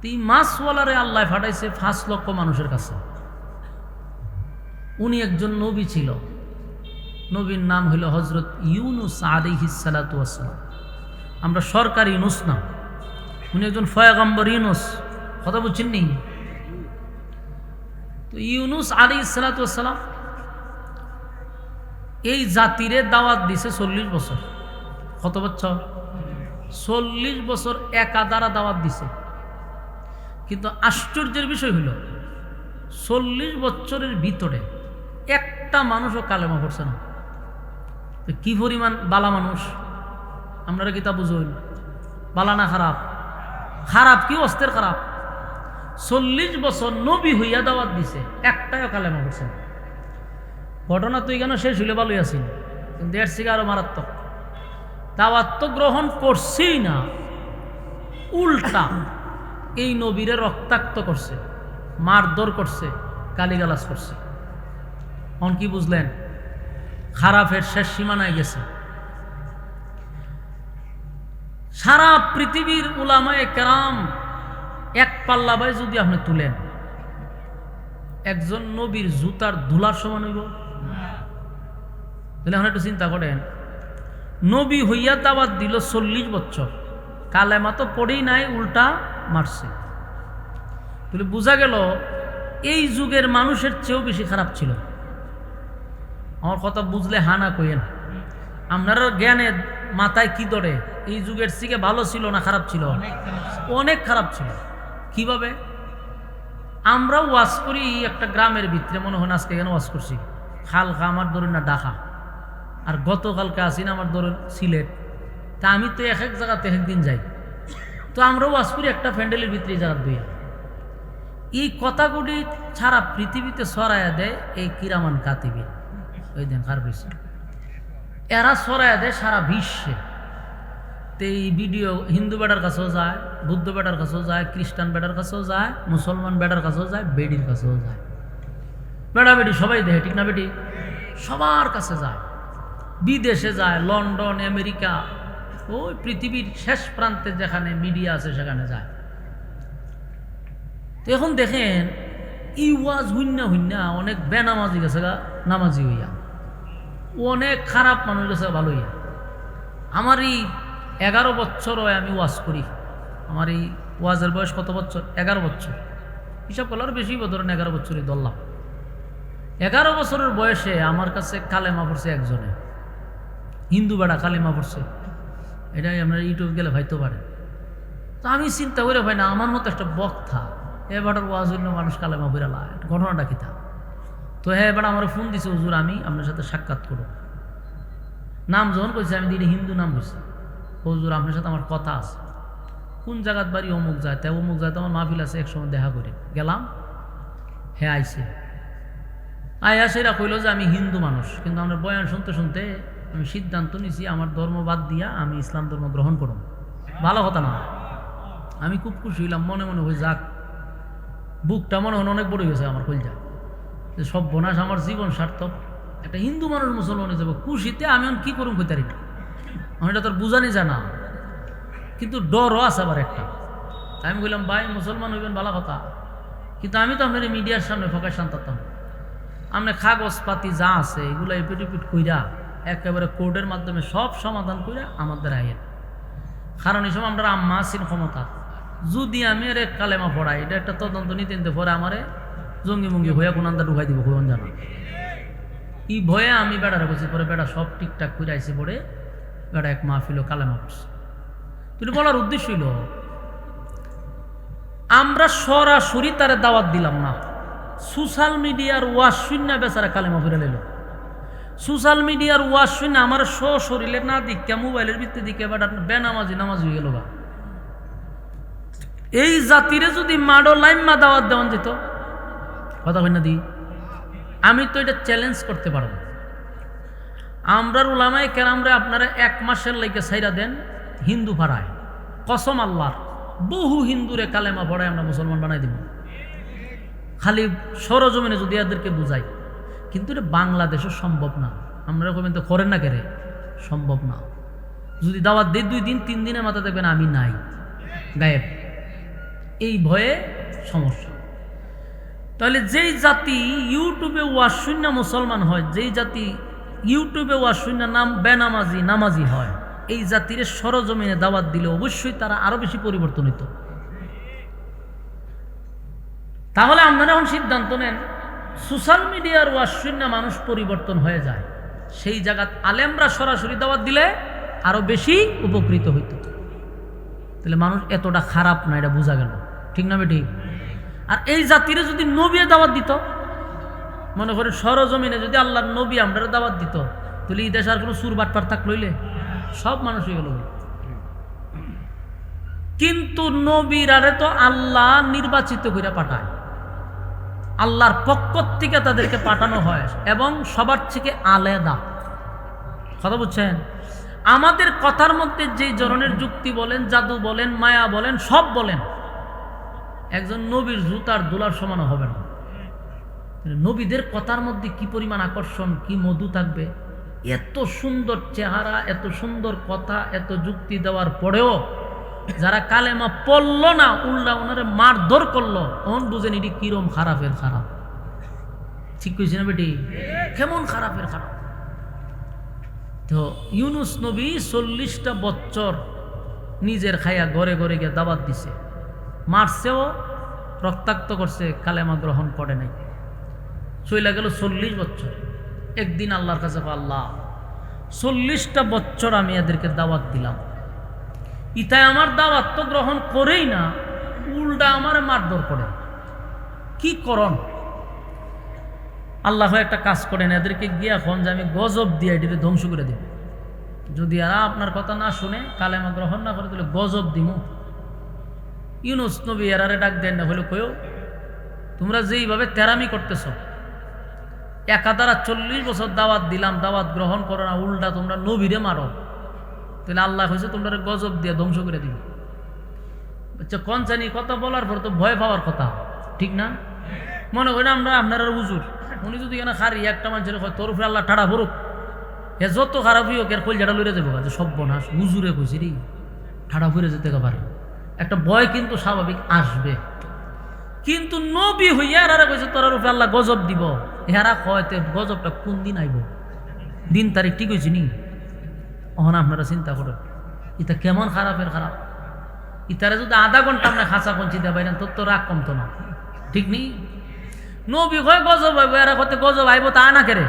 এই মাছওয়ালারে আল্লাহ পাঠাইছে 5 লক্ষ মানুষের কাছে। উনি একজন নবী ছিল, নবীর নাম হইল হযরত ইউনুস আলাইহিস সালাতু ওয়াস সালাম। আমরা সরকারি ইউনুস না, উনি একজন পয়গম্বর ইউনুস, কথা বুঝছেন নি? তো ইউনুস আলাইহিস সালাতু ওয়াস সালাম এই জাতিরে দাওয়াত দিছে 40 বছর। কত বছর? 40 বছর একাধারা দাওয়াত দিছে। কিন্তু আশ্চর্যের বিষয় হইল 40 বছরের ভিতরে একটা মানুষও কালেমা পড়ছে না। কি পরিমাণ বালা মানুষ! আপনারা কি তা বুঝুন? বালা না খারাপ? খারাপ কি অস্তের খারাপ। 40 বছর নবী হইয়া দাওয়াত দিছে, একটাও কালেমা পড়ছে না। ঘটনা তো এখানে শেষ হইলে ভালোই আছেন, কিন্তু এর থেকে আরো মারাত্মক। দাওয়াত তো গ্রহণ করছেই না, উল্টা এই নবীরে রক্তাক্ত করছে, মারধর করছে, গালিগালাজ করছে। এখন কি বুঝলেন? খারাপের শেষ সীমানায় গেছে। সারা পৃথিবীর উলামায়ে কেরাম এক পাল্লা বাই যদি আপনি তুলেন, একজন নবীর জুতার ধুলার সমান হইব? তাহলে এখন একটু চিন্তা করেন, নবী হইয়া দাওয়াত দিল 40 বছর, কালেমা তো পড়েই নাই, উল্টা মারছে। তাহলে বোঝা গেল এই যুগের মানুষের চেয়েও বেশি খারাপ ছিল। আমার কথা বুঝলে হানা কইেন। আপনারা জ্ঞানে মাথায় কি ধরে? এই যুগের থেকে ভালো ছিল না খারাপ ছিল? অনেক খারাপ ছিল। কিভাবে? আমরা ওয়াজ করি একটা গ্রামের ভিতরে, মনে হয় আজকে কেন ওয়াজ করছি, হালকা আমার ধরুন না ঢাকা, আর গতকালকে আসি না আমার ধরুন সিলেট। তা আমি তো এক জায়গাতে একদিন যাই, তো আমরা ওয়াজ করি একটা প্যান্ডেলের ভিতরে জায়গা দুইয়া। এই কথাগুলি সারা পৃথিবীতে ছড়াইয়া দেয় এই কিরামান কাতিবিন, ওই দিন কার বেশি এরা ছড়াইয়া দেয় সারা বিশ্বে। তো এই ভিডিও হিন্দু বেটার কাছেও যায়, বুদ্ধ বেটার কাছেও যায়, খ্রিস্টান বেটার কাছেও যায়, মুসলমান বেটার কাছেও যায়, বেডির কাছেও যায়। বেটা বেটি সবাই দেখে, ঠিক না বেটি? সবার কাছে যায়, বিদেশে যায়, লন্ডন, আমেরিকা, ওই পৃথিবীর শেষ প্রান্তে যেখানে মিডিয়া আছে সেখানে যায়। তো এখন দেখেন ই ওয়াজ হুন্না হুন্না অনেক বেনামাজি গেছে গা নামাজি হইয়া, অনেক খারাপ মানুষ গেছে ভালো হইয়া। আমার এই 11 বছর হয় আমি ওয়াজ করি। আমার এই ওয়াজের বয়স কত বছর? 11 বছর। হিসাব করলে আরো বেশি, ধরেন 11 বছরই ধরলাম। 11 বছরের বয়সে আমার কাছে কালেমা পড়ছে একজনে, হিন্দু বেড়া কালেমা পড়ছে। এটাই আপনার ইউটিউব গেলে ভাইতে পারে। তো আমি চিন্তা করে ভাই না, আমার মতো একটা বক্তা এবার ওয়াজ জন্য মানুষ কালেমা বেরালা, ঘটনাটা কি তা? তো হ্যাঁ, এবার আমার ফোন দিছে, হুজুর আমি আপনার সাথে সাক্ষাৎ করব। নাম যখন কইছে আমি দিদি হিন্দু নাম কইছি, হুজুর আপনার সাথে আমার কথা আছে। কোন জায়গার বাড়ি? অমুক যায়। তাই অমুক যায় তো আমার মাহফিল আছে, একসময় দেখা করে গেলাম। হ্যাঁ আইছে, আয়া সেরা কইল যে আমি হিন্দু মানুষ, কিন্তু আমরা বয়ান শুনতে শুনতে আমি সিদ্ধান্ত নিছি আমার ধর্ম বাদ দিয়া আমি ইসলাম ধর্ম গ্রহণ করব। ভালো কথা না? আমি খুব খুশি হইলাম, মনে মনে হয়ে যাক, বুকটা মনে হয় অনেক বড় হয়েছে আমার কইলটা, যে সব বোনাস আমার জীবন সার্থক। একটা হিন্দু মানুষ মুসলমানে যাবো খুশিতে, আমি কি করুম কইতে পারি না, আমার এটা তোর বুঝানি জানা, কিন্তু ডরও আছে আবার একটা। তাই আমি বললাম ভাই মুসলমান হইবেন ভালো কথা, কিন্তু আমি তো আপনার মিডিয়ার সামনে ফোকাস আনতাম, আপনার কাগজপাতি যা আছে এগুলো এপিট কইরা একেবারে কোর্টের মাধ্যমে সব সমাধান কইরা আমাদের আইন। কারণ এই সময় আমরা আম্মা আছেন ক্ষমতা, যদি আমি এর কালেমা পড়াই, এটা একটা তদন্ত নীতি নিতে পরে আমারে জঙ্গি মুঙ্গি হইয়া কোন আন্দা ঢুকাই দিব কোন জানা। এই ভয়ে আমি বেড়ারে বসে পরে বেড়া সব ঠিকঠাক করে আইসে পড়ে বেড়া এক মাহফিল কালেমা পড়ছে। তুই বলার উদ্দেশ্য হইল আমরা সরাসরি তারে দাওয়াত দিলাম না, সোশ্যাল মিডিয়ার ওয়াজ শূন্য বেচারা কালেমা ফিরে নিল। সোশ্যাল মিডিয়ার ওয়াজ শূন্য আমার শরীরে না দিকে মোবাইলের ভিত্তি দিকে বেনামাজি নামাজ হয়ে গেল। এই জাতিরে যদি মাডো লাইম্মা দাওয়াত দেওয়ান যেত, কথা হয় না দি, আমি তো এটা চ্যালেঞ্জ করতে পারবো। আমরা উলামায়ে কেরামরে আপনারা 1 মাসের লাইকে ছাইরা দেন হিন্দু পাড়ায়, কসম আল্লাহর বহু হিন্দুরে কালেমা পড়ায় আমরা মুসলমান বানাই দিব, খালি সরজমিনে যদি এদেরকে বুঝাই। কিন্তু এটা বাংলাদেশও সম্ভব না, আমরা এরকম তো করেন না কেরে, সম্ভব না। যদি দাওয়াত দেয় 2 দিন 3 দিনের মাথা দেখবেন আমি নাই, গায়েব। এই ভয়ে সমস্যা। তাহলে যেই জাতি ইউটিউবে ওয়াজ শূন্য মুসলমান হয়, যেই জাতি ইউটিউবে ওয়াজ শূন্য নাম বেনামাজি নামাজি হয়, এই জাতির সরজমিনে দাওয়াত দিলে অবশ্যই তারা আরো বেশি পরিবর্তন হইত। তাহলে আপনারা এখন সিদ্ধান্ত নেন, সোশ্যাল মিডিয়ার ওয়াজ শূন্য মানুষ পরিবর্তন হয়ে যায়, সেই জায়গাত আলেমরা সরাসরি দাওয়াত দিলে আরো বেশি উপকৃত হইত। তাহলে মানুষ এতটা খারাপ না, এটা বোঝা গেল, ঠিক না বেটি? আর এই জাতিরে যদি নবী দাওয়াত দিত, মনে করেন সরজমিনে যদি আল্লাহর নবী আমরা দাওয়াত দিত, তাহলে এই দেশ আর কোনো সুর বাটপার থাক লইলে সব মানুষ হয়ে গেল। কিন্তু নবীরারে তো আল্লাহ নির্বাচিত করে পাঠায়, আল্লাহর পক্ষ থেকে তাদেরকে পাঠানো হয় এবং সবার থেকে আলাদা। কথা বুঝছেন? আমাদের কথার মধ্যে যে ধরনের যুক্তি বলেন, জাদু বলেন, মায়া বলেন, সব বলেন, একজন নবীর জুতার দোলার সমান হবে না। নবীদের কথার মধ্যে কি পরিমাণ আকর্ষণ, কি মধু থাকবে। এত সুন্দর চেহারা, এত সুন্দর কথা, এত যুক্তি দেওয়ার পরেও যারা কালেমা পড়ল না, উল্টা ওনারে মারধর করলো, তখন বুঝেন এটি কিরম খারাপের খারাপ। ঠিক কইছি না বেটি? কেমন খারাপের খারাপ। তো ইউনুস নবী 40টা বছর নিজের খাইয়া ঘরে ঘরে গিয়ে দাওয়াত দিছে, মারছেও, রক্তাক্ত করছে, কালেমা গ্রহণ করে নাই। চইলা গেল 40 বছর। একদিন আল্লাহর কাছে, আল্লাহ 40টা বছর আমি এদেরকে দাওয়াত দিলাম, ইতাই আমার দাওয়াত তো গ্রহণ করেই না, উল্টা আমার মারধর করে, কি করন? আল্লাহ একটা কাজ করেন, এদেরকে গিয়া এখন যে আমি গজব দিয়ে এটিকে ধ্বংস করে দিব। যদি এরা আপনার কথা না শুনে, কালেমা গ্রহণ না করে, তাহলে গজব দিব। ইউনুস নবী এরারে ডাক দেন না, হলো কয়েও তোমরা যেইভাবে তেরামি করতেছ, একাধারা 40 বছর দাওয়াত দিলাম, দাওয়াত গ্রহণ করো না, উল্টা তোমরা নবীরে মারো, তাহলে আল্লাহ হয়েছে তোমরা গজব দিয়ে ধ্বংস করে দিবে। আচ্ছা, কনচানি কথা বলার পর তো ভয় পাওয়ার কথা, ঠিক না? মনে করি আমরা আপনারা হুজুর, উনি যদি এখানে খারি একটা মানুষের তোর উপরে আল্লাহ ঠাড়া ভরুক, এ যত খারাপ হোক এর কলজাটা লইরে যাবো, সব বনাস হুজুরে কইছি রে, ঠাড়া ফুরে যেতে পারে, একটা ভয় কিন্তু স্বাভাবিক আসবে। কিন্তু নবী হইয়া এরা কইছে তোর উপরে আল্লাহ গজব দিব, এরা কয়তে গজবটা কোন দিন আইব, দিন তারিখ ঠিক হয়েছে নি? ওখানে আপনারা চিন্তা করেন, এটা কেমন খারাপের খারাপ। ইতারে যদি আধা ঘন্টা আমরা খাঁচা কঞ্চি দেওয়া বাইরেন, তোর তো রাগ কমতো না, ঠিক নেই? নবী কয় গজব আইব, এরা কত গজব আইব তা না করে,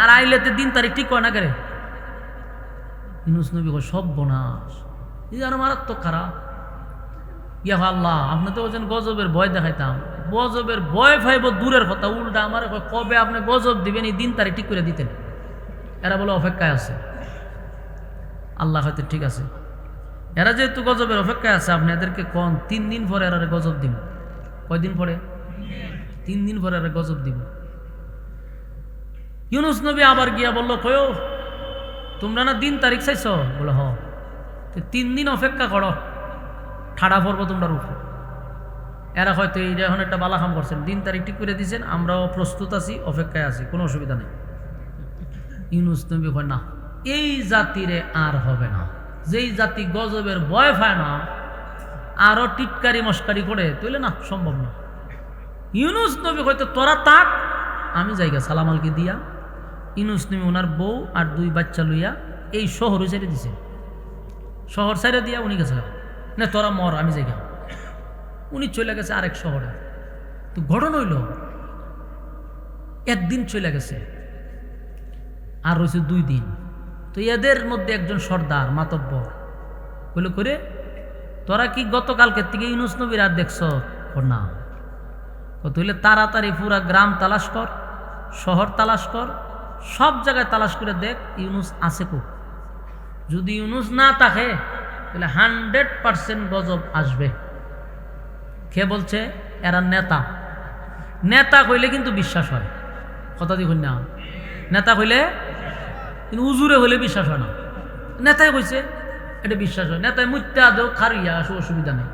আর আইলেতে দিন তারিখ ঠিক কয় না করে। ইউনূস নবী কয় সর্বনাশ, এই আর মারাত্মক খারাপ। ইয়া আল্লাহ, আপনি তো বলছেন গজবের ভয় দেখাইতাম, গজবের ভয় পাইব দূরের কথা, উল্টা আমার কবে আপনি গজব দিবেন এই দিন তারিখ ঠিক করে দিতেন। এরা বলে অপেক্ষায় আছে। আল্লাহ হয়তো ঠিক আছে, এরা যেহেতু গজবের অপেক্ষায় আছে, আপনি এদেরকে কোন 3 দিন পরে এরা গজব দিব। কয়দিন পরে? 3 দিন পরে এরা গজব দিব। ইউনূস নবী আবার গিয়া বলল, কয়ো তোমরা না দিন তারিখ চাইছ? বলে হ, 3 দিন অপেক্ষা করো, ঠাড়া পড়বো তোমরা রূপ। এরা হয়তো এই এখন একটা বালাখাম করছেন, দিন তারিখ ঠিক করে দিয়েছেন, আমরাও প্রস্তুত আছি, অপেক্ষায় আছি, কোনো অসুবিধা নেই। ইউনূস নবী কয় না, এই জাতিরে আর হবে না। যেই জাতি গজবের ভয় পায় না, আরো টিটকারি মস্কারি করে, তুইলে না, সম্ভব না। ইউনূস নবী হয়তো তোরা তাক, আমি জায়গা সালাম আলকে দিয়া। ইউনূস নবী ওনার বউ আর 2 বাচ্চা লইয়া এই শহরে ছেড়ে দিছে। শহর ছেড়ে দিয়া উনি গেছে না, তোরা মর, আমি জায়গা। উনি চলে গেছে আরেক শহরে। তো ঘটনা হইল, একদিন চলে গেছে, আর রয়েছে 2 দিন। তো এদের মধ্যে একজন সর্দার মাতব্বর বলে, করে তোরা কি গতকালকের থেকে ইউনূস নবীর আর দেখছ? না। তুইলে তাড়াতাড়ি পুরা গ্রাম তালাশ কর, শহর তালাশ কর, সব জায়গায় তালাশ করে দেখ ইউনূস আছে কো। যদি ইউনূস না থাকে তাহলে 100% গজব আসবে। কে বলছে? এরা নেতা। নেতা কইলে কিন্তু বিশ্বাস হয়, কথা দেখুন না। নেতা কইলে কিন্তু উজুরে হইলে বিশ্বাস হয় না। নেতাই কইছে এটা বিশ্বাস হয়। নেতায় মুত্যা দেও খারিয়া, অসুবিধা নেই।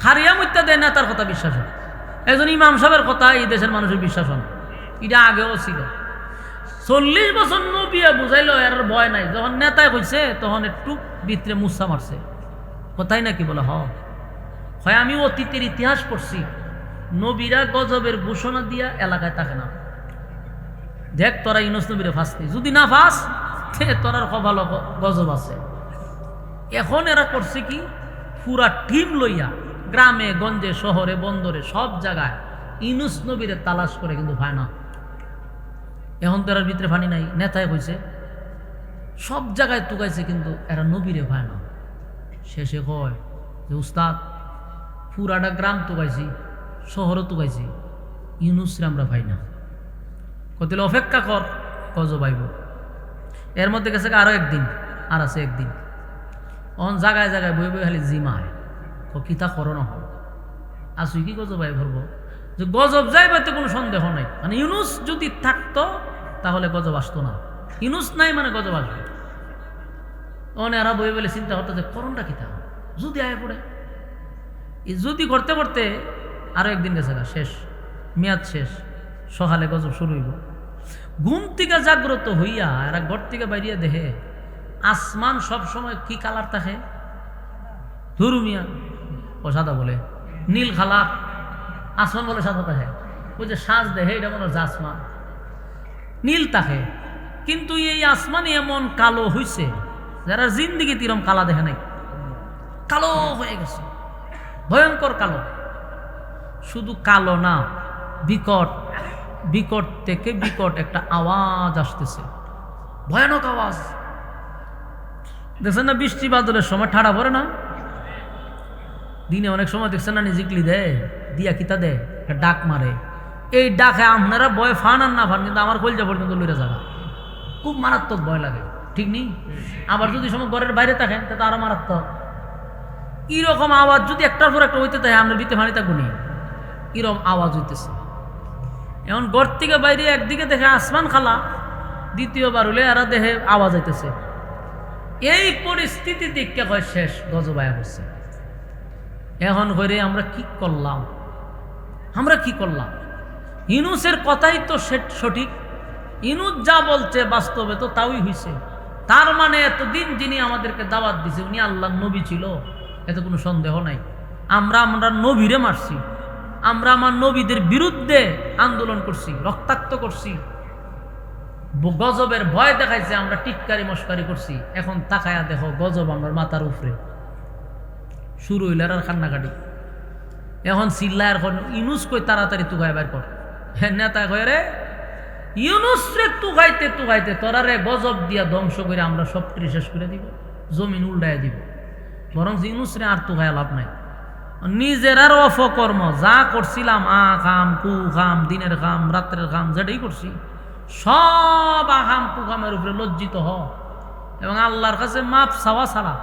খারিয়া মুত্যা দেয়, নেতার কথা বিশ্বাস হয়। একজন ইমাম সাহেবের কথা এই দেশের মানুষের বিশ্বাস হয় না। এটা আগেও ছিল। 40 বছর নবিয়া বুঝাইলো এর ভয় নাই। যখন নেতায় কইছে তখন একটু ভিতরে মুসা মারছে, কথাই নাকি বলে হয়। আমি অতীতের ইতিহাস পড়ছি, নবীরা গজবের ঘোষণা দিয়া এলাকায় থাকে না। দেখ তোরা ইউনূস নবীরে ফাঁসতি, যদি না ফাঁস তোরার ভালো গজব আছে। এখন এরা করছে কি, পুরা টিম লইয়া গ্রামে গঞ্জে শহরে বন্দরে সব জায়গায় ইউনূস নবীরে তালাশ করে, কিন্তু পায় না। এখন তো এরার ভিতরে ফানি নাই। নেতায় কইছে সব জায়গায় তুকাইছে, কিন্তু এরা নবীরে পায় না। শেষে কয় যে উস্তাদ, পুরাটা গ্রাম তুকাইছি, শহরও তুকাইছি, ইউনূসরে আমরা পাই না। কতিলে অপেক্ষা কর, গজব আইব। এর মধ্যে গেছে আরো একদিন, আর আছে একদিন। অন জায়গায় জায়গায় বই বই খালি জিমায়, কিতা করো না হয় আসুই কি গজব আই ভরবো। যে গজব যাইবাতে কোনো সন্দেহ নাই। মানে ইউনূস যদি থাকতো তাহলে গজব আসতো না, ইউনূস নাই মানে গজব আসবে। অনে এরা বই বলে চিন্তা করতো যে করণটা কিতা যদি আয় পড়ে। যদি করতে করতে আরো একদিন গেছে, শেষ, মেয়াদ শেষ, সকালে গজব শুরু হইব। ঘুম থেকে জাগ্রত হইয়া এরা ঘর থেকে বাইরিয়া দেখে আসমান সব সময় কি কালার থাকে? ধুরুমিয়া ও সাদা বলে, নীল কালার। আসমান বলে সাদা থাকে। ওই যে সাজ দেখে এটা মনে হচ্ছে আসমান নীল থাকে, কিন্তু এই আসমান এমন কালো হইছে যারা জিন্দিগি তিরম কালা দেখে নাই। কালো হয়ে গেছে, ভয়ঙ্কর কালো। শুধু কালো না, বিকট, বিকট থেকে বিকট একটা আওয়াজ আসতেছে, ভয়ানক আওয়াজ। দেখছেন না বৃষ্টি বাদলের সময় ঠাড়া পড়ে না? দিনে অনেক সময় দেখছেন না নিজিকলি দেয় দিয়া কিতা দেয়, একটা ডাক মারে। এই ডাকে আপনারা ভয় ফান আর না ফান, কিন্তু আমার কলজা পর্যন্ত লইরা যাবা, খুব মারাত্মক ভয় লাগে, ঠিক নেই? আবার যদি সময় ঘরের বাইরে থাকেন তা আরো মারাত্মক। এরকম আওয়াজ যদি একটার পর একটা হইতে থাকে, আপনার ভিতরে ফানি থাকবো নি, এরকম আওয়াজ হইতেছে। এখন ঘর থেকে বাইরে একদিকে দেখে আসমান খালা, দ্বিতীয়বার হলে এরা দেখে আওয়াজ হইতেছে। এই পরিস্থিতি দেখতে হয় শেষ, গজব আয়া হচ্ছে। এখন করে আমরা কি করলাম? আমরা কি করলাম? ইউনূসের কথাই তো সঠিক। ইউনূস যা বলছে বাস্তবে তো তাই হইছে। তার মানে এতদিন যিনি আমাদেরকে দাওয়াত দিছে উনি আল্লাহর নবী ছিল, এতে কোনো সন্দেহ নাই। আমরা নবীরে মারছি, আমরা আমার নবীদের বিরুদ্ধে আন্দোলন করছি, রক্তাক্ত করছি, গজবের ভয় দেখাইছে, আমরা টিটকারি মস্কারি করছি। এখন তাকায়া দেখো গজব আমার মাথার উপরে শুরু হইল আর কান্নাকাটি। এখন চিল্লায়, এখন ইউনূস কই তাড়াতাড়ি তুগায় বের কর, হ্যাঁ নেতা কয়ে রে ইউনুস রে তুগাইতে তুগাইতে তোরা রে গজব দিয়া ধ্বংস করে আমরা সব শেষ করে দিব, জমিন উল্টায় দিব। বরং ইউনুস রে আর তুগায় লাভ নাই, নিজের আর অপকর্ম যা করছিলাম খাম কু খাম, দিনের খাম রাত্রের খাম যেটাই করছি সব আহাম কুখামের উপরে লজ্জিত হ এবং আল্লাহর কাছে মাপ চাওয়া ছাড়া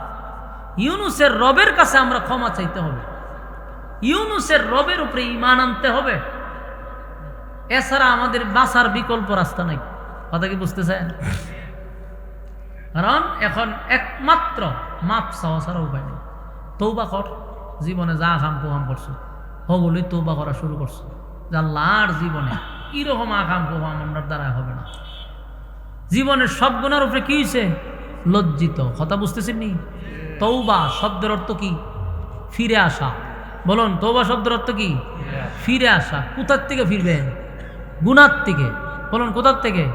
ইউনুসের রবের কাছে আমরা ক্ষমা চাইতে হবে, ইউনুসের রবের উপরে ঈমান আনতে হবে। এছাড়া আমাদের বাঁচার বিকল্প রাস্তা নাই। কথা কি বুঝতেছেন? কারণ এখন একমাত্র মাপ চাওয়া ছাড়া উপায় নেই। তৌবা কর, জীবনে যা আকাম কুহাম করছো হগুলি তৌবা করা শুরু করছো, আল্লাহর জীবনে কিরকম আকাম কুহাম আমার দ্বারা হবে না। জীবনের সব গুণার উপরে কি হয়েছে? লজ্জিত। কথা বুঝতেছেন নি? তৌবা শব্দের অর্থ কি? ফিরে আসা। বলুন, তৌবা শব্দের অর্থ কি? ফিরে আসা। কোথার থেকে ফিরবেন? গুনার থেকে। বলুন, কোথার থেকে?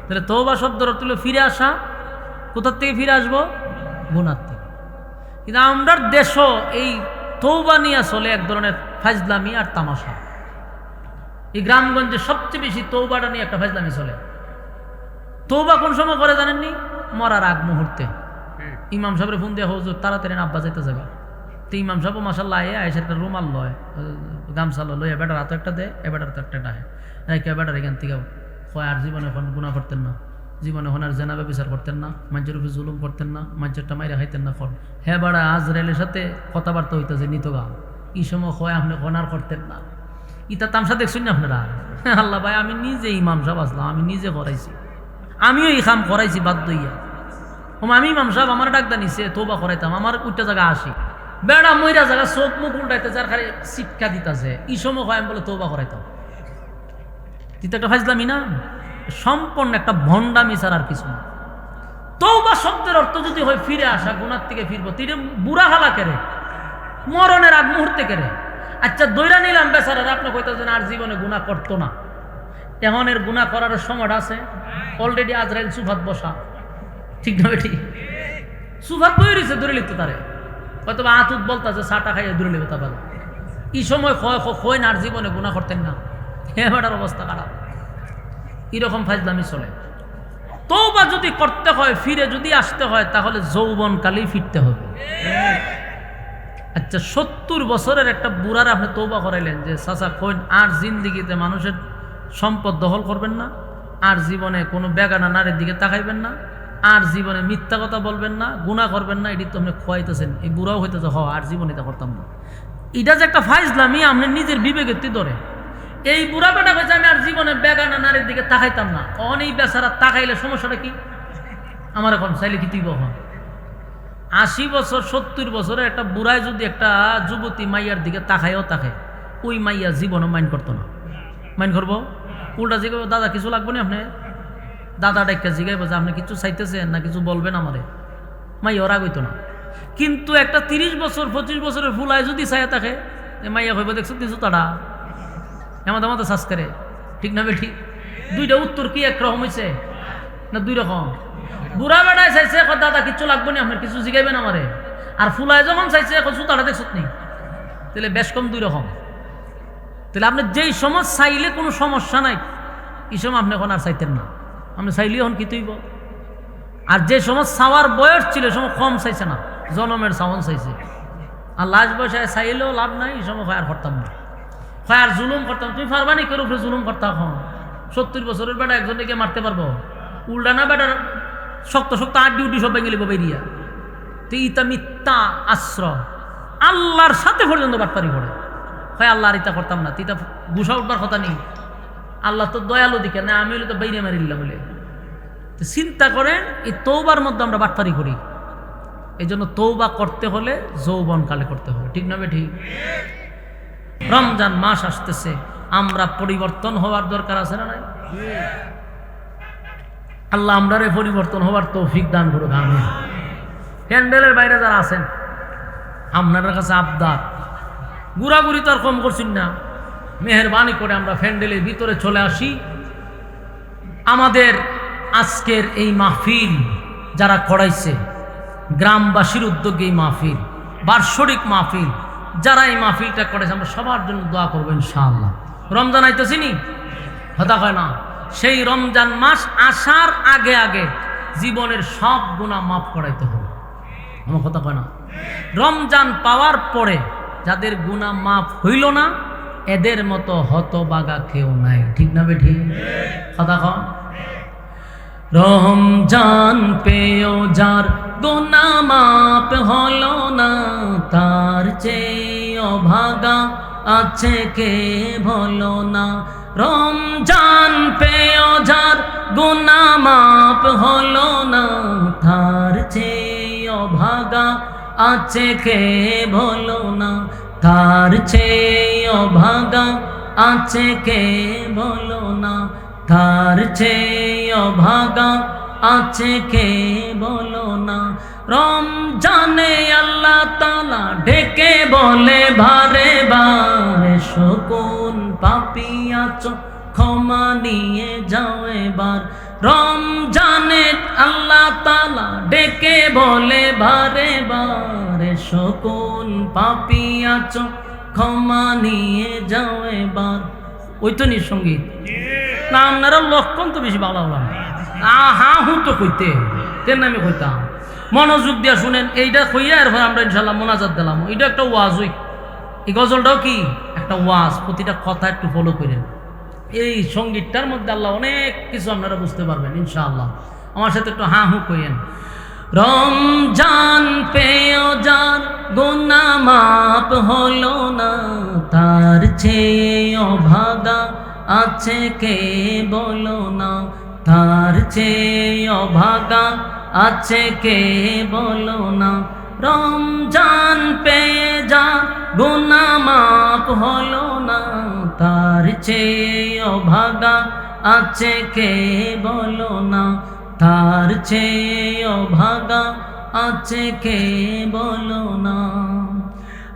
তাহলে তৌবা শব্দের অর্থ হলো ফিরে আসা। কোথার থেকে ফিরে আসবো? গুনার থেকে। কিন্তু আমরা দেশও এই তৌবা নিয়ে চলে এক ধরনের ফাজলামি আর তামাশা। এই গ্রামগঞ্জে সবচেয়ে বেশি তৌবাটা নিয়ে একটা ফাজলামি চলে। তৌবা কোন সময় করে জানেননি? মরার আগ মুহূর্তে। ইমাম সাহেবের ফোন দিয়ে হুজুর তাড়াতাড়ি আব্বা যাইতে যাবে, তো ইমাম সাহেব মাসাল্লাহ আইসে একটা রুমাল লয়, গামছা লয়, বেটার হাতে একটা দেয়, এবার তো একটা ডাহে রেখে বেটার এখান থেকে হয় আর জীবনে এখন গুণা করতেন না, জীবনে এখন আর জেনাবে বিচার করতেন না, মানুষের উপরে জুলুম করতেন না, মানুষেরটা মাইরে খাইতেন না। খন হ্যাঁ বেড়া আজরাইলের সাথে কথাবার্তা হইতেছে নিত গা, এই সময় হয় আপনি খনার করতেন না। ইটা তামসা দেখছেন না আপনারা? আল্লাহ ভাই, আমি নিজে ইমাম সাহেব আসলাম, আমি নিজে করাইছি, আমিও এই কাম করাইছি বাধ্য হইয়া। আমি ইমাম সাহেব আমার ডাকদা নিছে তৌবা করাইতাম, আমার উল্টা জায়গা আসি, বেড়া মইরা জায়গা চোখ মুখ উল্টাইতে যার খালি শিক্ষা দিতেছে, এই সময় হয় আমি বলে তৌবা করাইতাম। কিন্তু একটা ফাজলামি না, সম্পূর্ণ একটা ভণ্ডামি ছাড়া আর কিছু না। তৌবা শব্দের অর্থ যদি হয় ফিরে আসা, গুনার থেকে ফিরবো, তিনি বুড়া হালা কেড়ে মরণের আগ মুহূর্তে কেড়ে। আচ্ছা দৈরা নিলাম বেচারার, আপনি কইতেছেন আর জীবনে গুনাহ করতো না, এখন এর গুনাহ করার সময়টা আছে। অলরেডি আজরাইল সুফাত বসা, ঠিক না বেটি? সুফাত বই রয়েছে, ধরে লিখতে তারে হয়তো বা আতুত বলতেছে চাটা খাইয়ে ধরে লিখতে পারে। এই সময় হয় না আর জীবনে গুনাহ করতেন না, হেবাটার অবস্থা খারাপ। এরকম ফাজলামি চলে। তওবা যদি করতে হয়, ফিরে যদি আসতে হয়, তাহলে যৌবনকালেই ফিরতে হবে। আচ্ছা 70 বছরের একটা বুড়ার আপনি তওবা করাইলেন যে চাচা কইন আর জিন্দিগিতে মানুষের সম্পদ দখল করবেন না, আর জীবনে কোনো বেগানা নারীর দিকে তাকাইবেন না, আর জীবনে মিথ্যা কথা বলবেন না, গুনাহ করবেন না, এটি তো আপনি খোয়াইতেছেন। এই বুড়াও হইতেছে আর জীবনে এটা করতাম না। এটা যে একটা ফাজলামি আপনি নিজের বিবেকের ধরে। এই বুড়া বেটা কইছে আমি আর জীবনে বেগানা নারীর দিকে তাকাইতাম না, অনেক বেচারা তাকাইলে সমস্যাটা কি? আমার এখন চাইলে কি তুই বহন 80 বছর 70 বছরের একটা বুড়ায় যদি একটা যুবতী মাইয়ার দিকে তাকায়ও তাকায়, ওই মাইয়া জীবনও মাইন্ড করতো না। মাইন্ড করবো? উল্টা জিগাইব দাদা কিছু লাগবে না, আপনি দাদাটা একটা জিগাইব যে আপনি কিছু চাইতেছেন না, কিছু বলবেন আমারে, মাইয়া রাগ হইতো না। কিন্তু একটা 30 বছর 25 বছরের ফুলায় যদি চাইয়া থাকে, মাইয়া কইব দেখছো কিছু তারা আমাদের শ্বাস করে, ঠিক না বেঠিক? দুইটা উত্তর কি একরকম হয়েছে না দুই রকম? বুড়া বেড়ায় চাইছে দাদা কিচ্ছু লাগবে না, আপনার কিছু জিগাইবেন আমারে, আর ফুলায় যখন চাইছে সুতাটা দেখছ নি, তাহলে বেশ কম দুই রকম। তাহলে আপনি যেই সময় চাইলে কোনো সমস্যা নাই, এই সময় আপনি এখন আর চাইতেন না, আপনি চাইলে এখন কি তুইব। আর যে সময় চাওয়ার বয়স ছিল সময় কম চাইছে না, জনমের চাওয়ান চাইছে। আর লাস্ট বয়সে চাইলেও লাভ নাই, এই সময় আর করতাম না, আর জুলুম করতাম। তুমি পারবানি কেউ উপরে জুলুম করতাম? এখন 70 বছরের বেটা একজনকে মারতে পারবো? উল্টা না বেটার শক্ত শক্ত আর ডিউটি সব ভেঙে লিব বেরিয়া। তো ইতা মিথ্যা আশ্রয়, আল্লাহর সাথে পর্যন্ত বাটপারি করে হয় আল্লাহ আর ইতা করতাম না, তিতা গুসা উঠবার কথা নেই। আল্লাহ তো দয়ালু দিকে না, আমি হলে তো বাইরে মারিল্লা বলে। তো চিন্তা করেন এই তওবার মধ্যে আমরা বাটপারি করি। এই জন্য তওবা করতে হলে যৌবনকালে করতে হবে, ঠিক না বেঠিক? রমজান মাস আসতেছে, আমরা পরিবর্তন হওয়ার দরকার আছে না নাই? আল্লাহ আমরারে পরিবর্তন হওয়ার তৌফিক দান করুক, আমিন। প্যান্ডেলের বাইরে যারা আছেন, আপনাদের কাছে আবদার, ঘুরাঘুরি তো আর কম করছেন না, মেহেরবানি করে আমরা প্যান্ডেলের ভিতরে চলে আসি। আমাদের আজকের এই মাহফিল যারা করাইছে, গ্রামবাসীর উদ্যোগে এই মাহফিল, বার্ষিক মাহফিল, যারা এই মাহফিলটা করেছে, আমরা সবার জন্য দোয়া করবো ইনশাআল্লাহ। রমজান আইতেছি নি, কথা কয় না। সেই রমজান মাস আসার আগে আগে জীবনের সব গুনাহ মাফ করাইতে হবে, আমার কথা কয় না। রমজান পাওয়ার পরে যাদের গুনাহ মাফ হইল না, এদের মতো হতবাগা কেউ নাই, ঠিক না বেঠি? কথা কয়। রমজান পেও যার গুনাহ মাফ হলো না, তার চেয়ে অভাগা আছে কে বলো না। রমজান পেও যার গুনাহ মাফ হলো না, তার চেয়ে অভাগা আছে কে বলো না। তার চেয়ে অভাগা আছে কে বলো না। তার চেয়ে অভাগা আছে কে বলো না। রমজানে আল্লাহ তাআলা ডেকে বলে বারে বারে, শকুন পাপী আছো ক্ষমা নিয়ে যাও এবার। রমজানে আল্লাহ তাআলা ডেকে বলে বারে বারে, শকুন পাপী আছো ক্ষমা নিয়ে যাও এবার। ওই তো নিঃসঙ্গীত না, আপনারা লক্ষণ তো বেশি ভালো হলাম। হা হু তো কইতে তেন আমি কইতাম, মনোযোগ দিয়া শুনেন। এইটা কইয়া এরপর আমরা ইনশাল্লাহ মোনাজাত দিলাম। এটা একটা ওয়াজ, ওই এই গজলটাও কি একটা ওয়াজ, প্রতিটা কথা একটু ফলো করেন। এই সঙ্গীতটার মধ্যে আল্লাহ অনেক কিছু আপনারা বুঝতে পারবেন ইনশাআল্লাহ। আমার সাথে একটু হা হু কইেন। রমজান পেও যার গুনাহ মাফ হলো না, তার চেয়ে অভাগা আছে কে বলো না। তার চেয়ে অভাগা আছে কে বলো না। রমজান পেয়ে যার গুনাহ মাফ হলো না, তার চেয়ে অভাগা আছে কে বলো না। তার চেয়ে অভাগা আছে কে বলো না।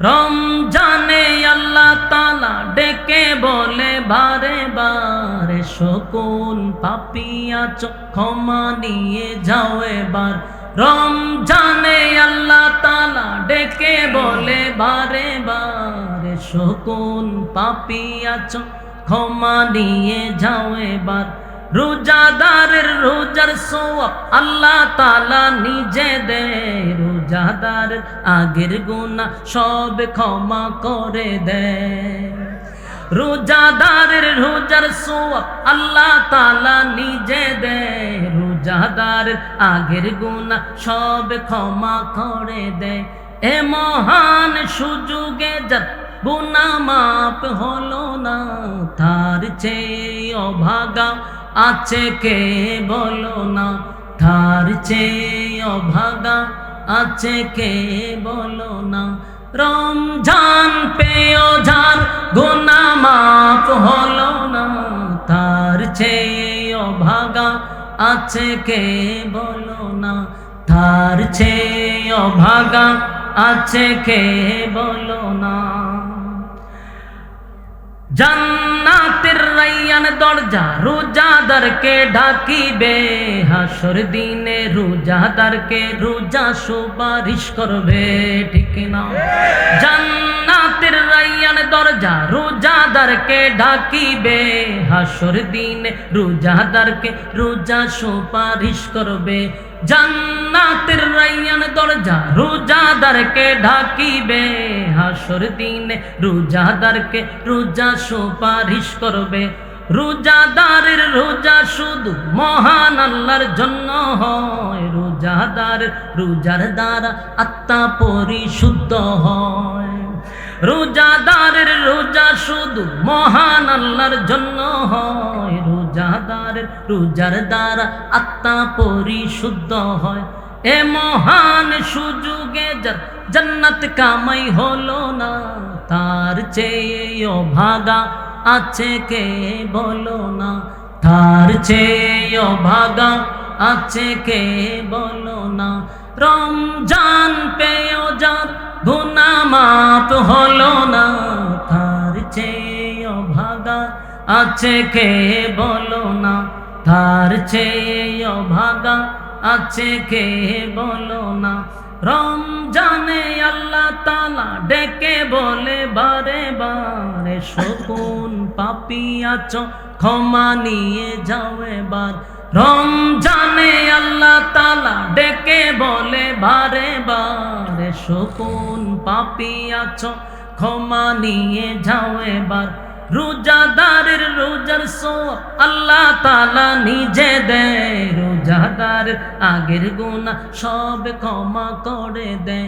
রমজানে আল্লাহ তাআলা ডেকে বলে বারে বারে, শকুন পাপী আছো ক্ষমা নিয়ে যাও এবার। রমজানে আল্লাহ তাআলা ডেকে বলে বারে বারে, শকুন পাপী আছো ক্ষমা নিয়ে যাও এবার। রোজাদারের রোজার সওয়াব আল্লাহ তাআলা নিজে দেয়, রোজাদারের আগের গুনাহ সব ক্ষমা করে দেয়। রোজাদারের রোজার সওয়াব আল্লাহ তাআলা নিজে দেয়, রোজাদারের আগের গুনাহ সব ক্ষমা করে দেয়। এ মহান সুযোগে যার গুনাহ মাফ হলো না, তার চেয়ে অভাগা আছে কে বলো না। তার চেয়ে অভাগা আছে কে বলো না। রমজান পেও যার গুনাহ মাফ হলো না, তার চেয়ে অভাগা আছে কে বলো না। তার চেয়ে অভাগা আছে কে বলো না। জান্নাতের রাইয়ান দরজা রোজাদারকে ডাকিবে, হাসর দিনে রোজাদারকে রোজা সুপারিশ করবে, ঠিক না? জান্নাতের রাইয়ান দরজা রোজাদারকে ডাকিবে, হাসর দিনে রোজাদারকে রোজা সুপারিশ করবে। জান্নাতের রাইয়ান দরজা রোজাদারকে ডাকিবে, হাসর দিনে রোজাদারকে রোজা সুপারিশ করবে। রোজাদারের রোজা শুধু মহান আল্লাহর জন্য হয়, রোজাদারের রোজার দ্বারা আত্মা পরিশুদ্ধ হয়। রোজাদারের রোজা শুধু মহান আল্লাহর জন্য হয়, রোজাদারের রোজার দ্বারা আত্মা পরিশুদ্ধ হয়। এ মহান সুযোগে যার জান্নাত কামাই হলো না, তার চেয়ে অভাগা আছে কে বলো না। তার চেয়ে অভাগা আছে কে বলো না। রমজান পেও যার গুনাহ মাফ হলো না, তার চেয়ে অভাগা আছে কে বলো না। তার চেয়ে অভাগা আছে কে বলো না। রমজানে আল্লাহ তাআলা ডেকে বলে বারে বারে শকুন পাপী আছো ক্ষমা নিয়ে যাও এবার। রমজানে আল্লাহ তাআলা ডেকে বলে বারে বারে শকুন পাপী আছো ক্ষমা নিয়ে যাও এবার। রোজাদারের রোজার সওয়াব আল্লাহ তাআলা নিজে দেয়, রোজাদারের আগের গুনাহ সব ক্ষমা করে দেয়।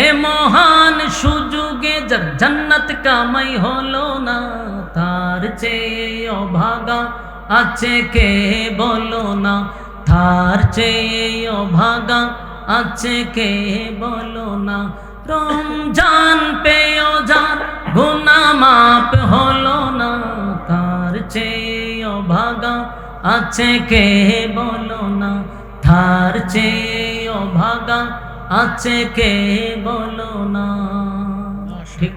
এ মহান সুযোগে যার জান্নাত কামাই হলো না, তার চেয়ে অভাগা আছে কে বলো না, তার চেয়ে অভাগা আছে কে বলো না। রমজান পেও যার গুনাহ মাপ হলো না, তার চেয়ে অভাগা আছে কে বলো না, তার চেয়ে অভাগা আছে কে বলো না। ঠিক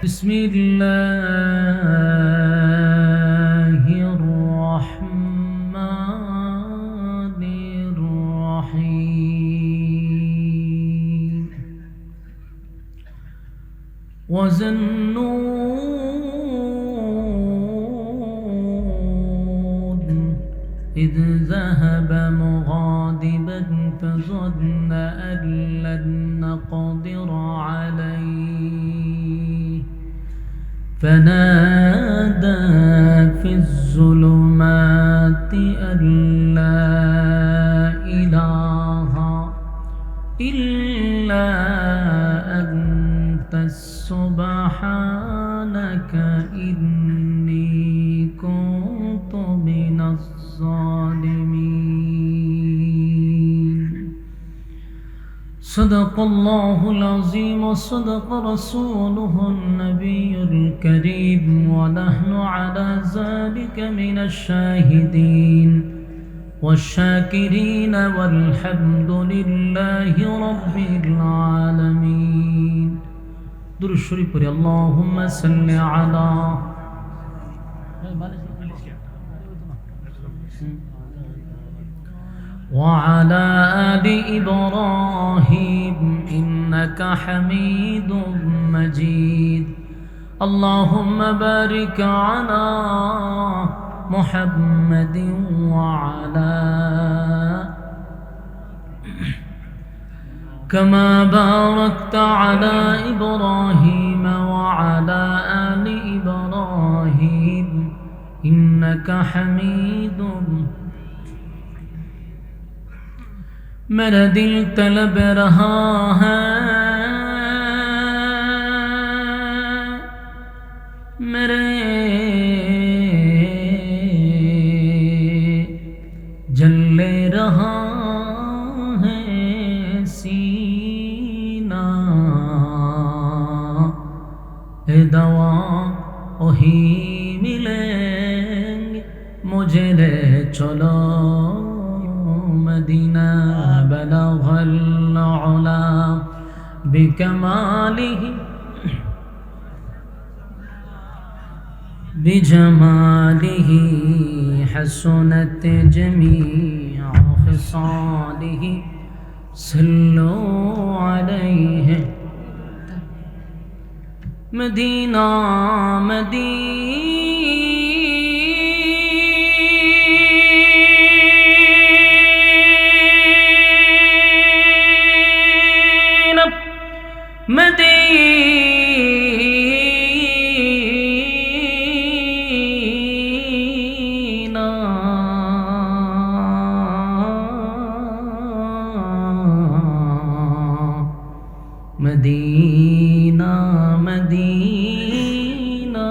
বিসমিল্লাহির রহমানির রহিম। وَالنُّونِ إِذْ ذَهَبَ مُغَاضِبًا فَظَنَّ أَن لَّن نَّقْدِرَ عَلَيْهِ فَنَادَىٰ فِي الظُّلُمَاتِ أَن لَّا إِلَٰهَ إِلَّا أَنتَ سُبْحَانَكَ إِنِّي كُنتُ مِنَ الظَّالِمِينَ. صدق الله العظيم وصدق رسوله النبي الكريم، ونحن على ذلك من الشاهدين والشاكرين والحمد لله رب العالمين. درود الشريف পড়ি اللهم صل على وعلى آل إبراهيم إنك حميد مجيد. اللهم بارك على محمد وعلى كما باركت على إبراهيم وعلى آل إبراهيم إنك حميد. मेरा दिल तलब रहा है, मेरे जले रहा है सीना, ए दवा वही मिलेंगे मुझे ले चलो मदीना। बलगल उला बिकमालिही बिजमालिही हसनत जमीअ खिसालिही सल्लु अलैहि। मदीना मदीना मदीना मदीना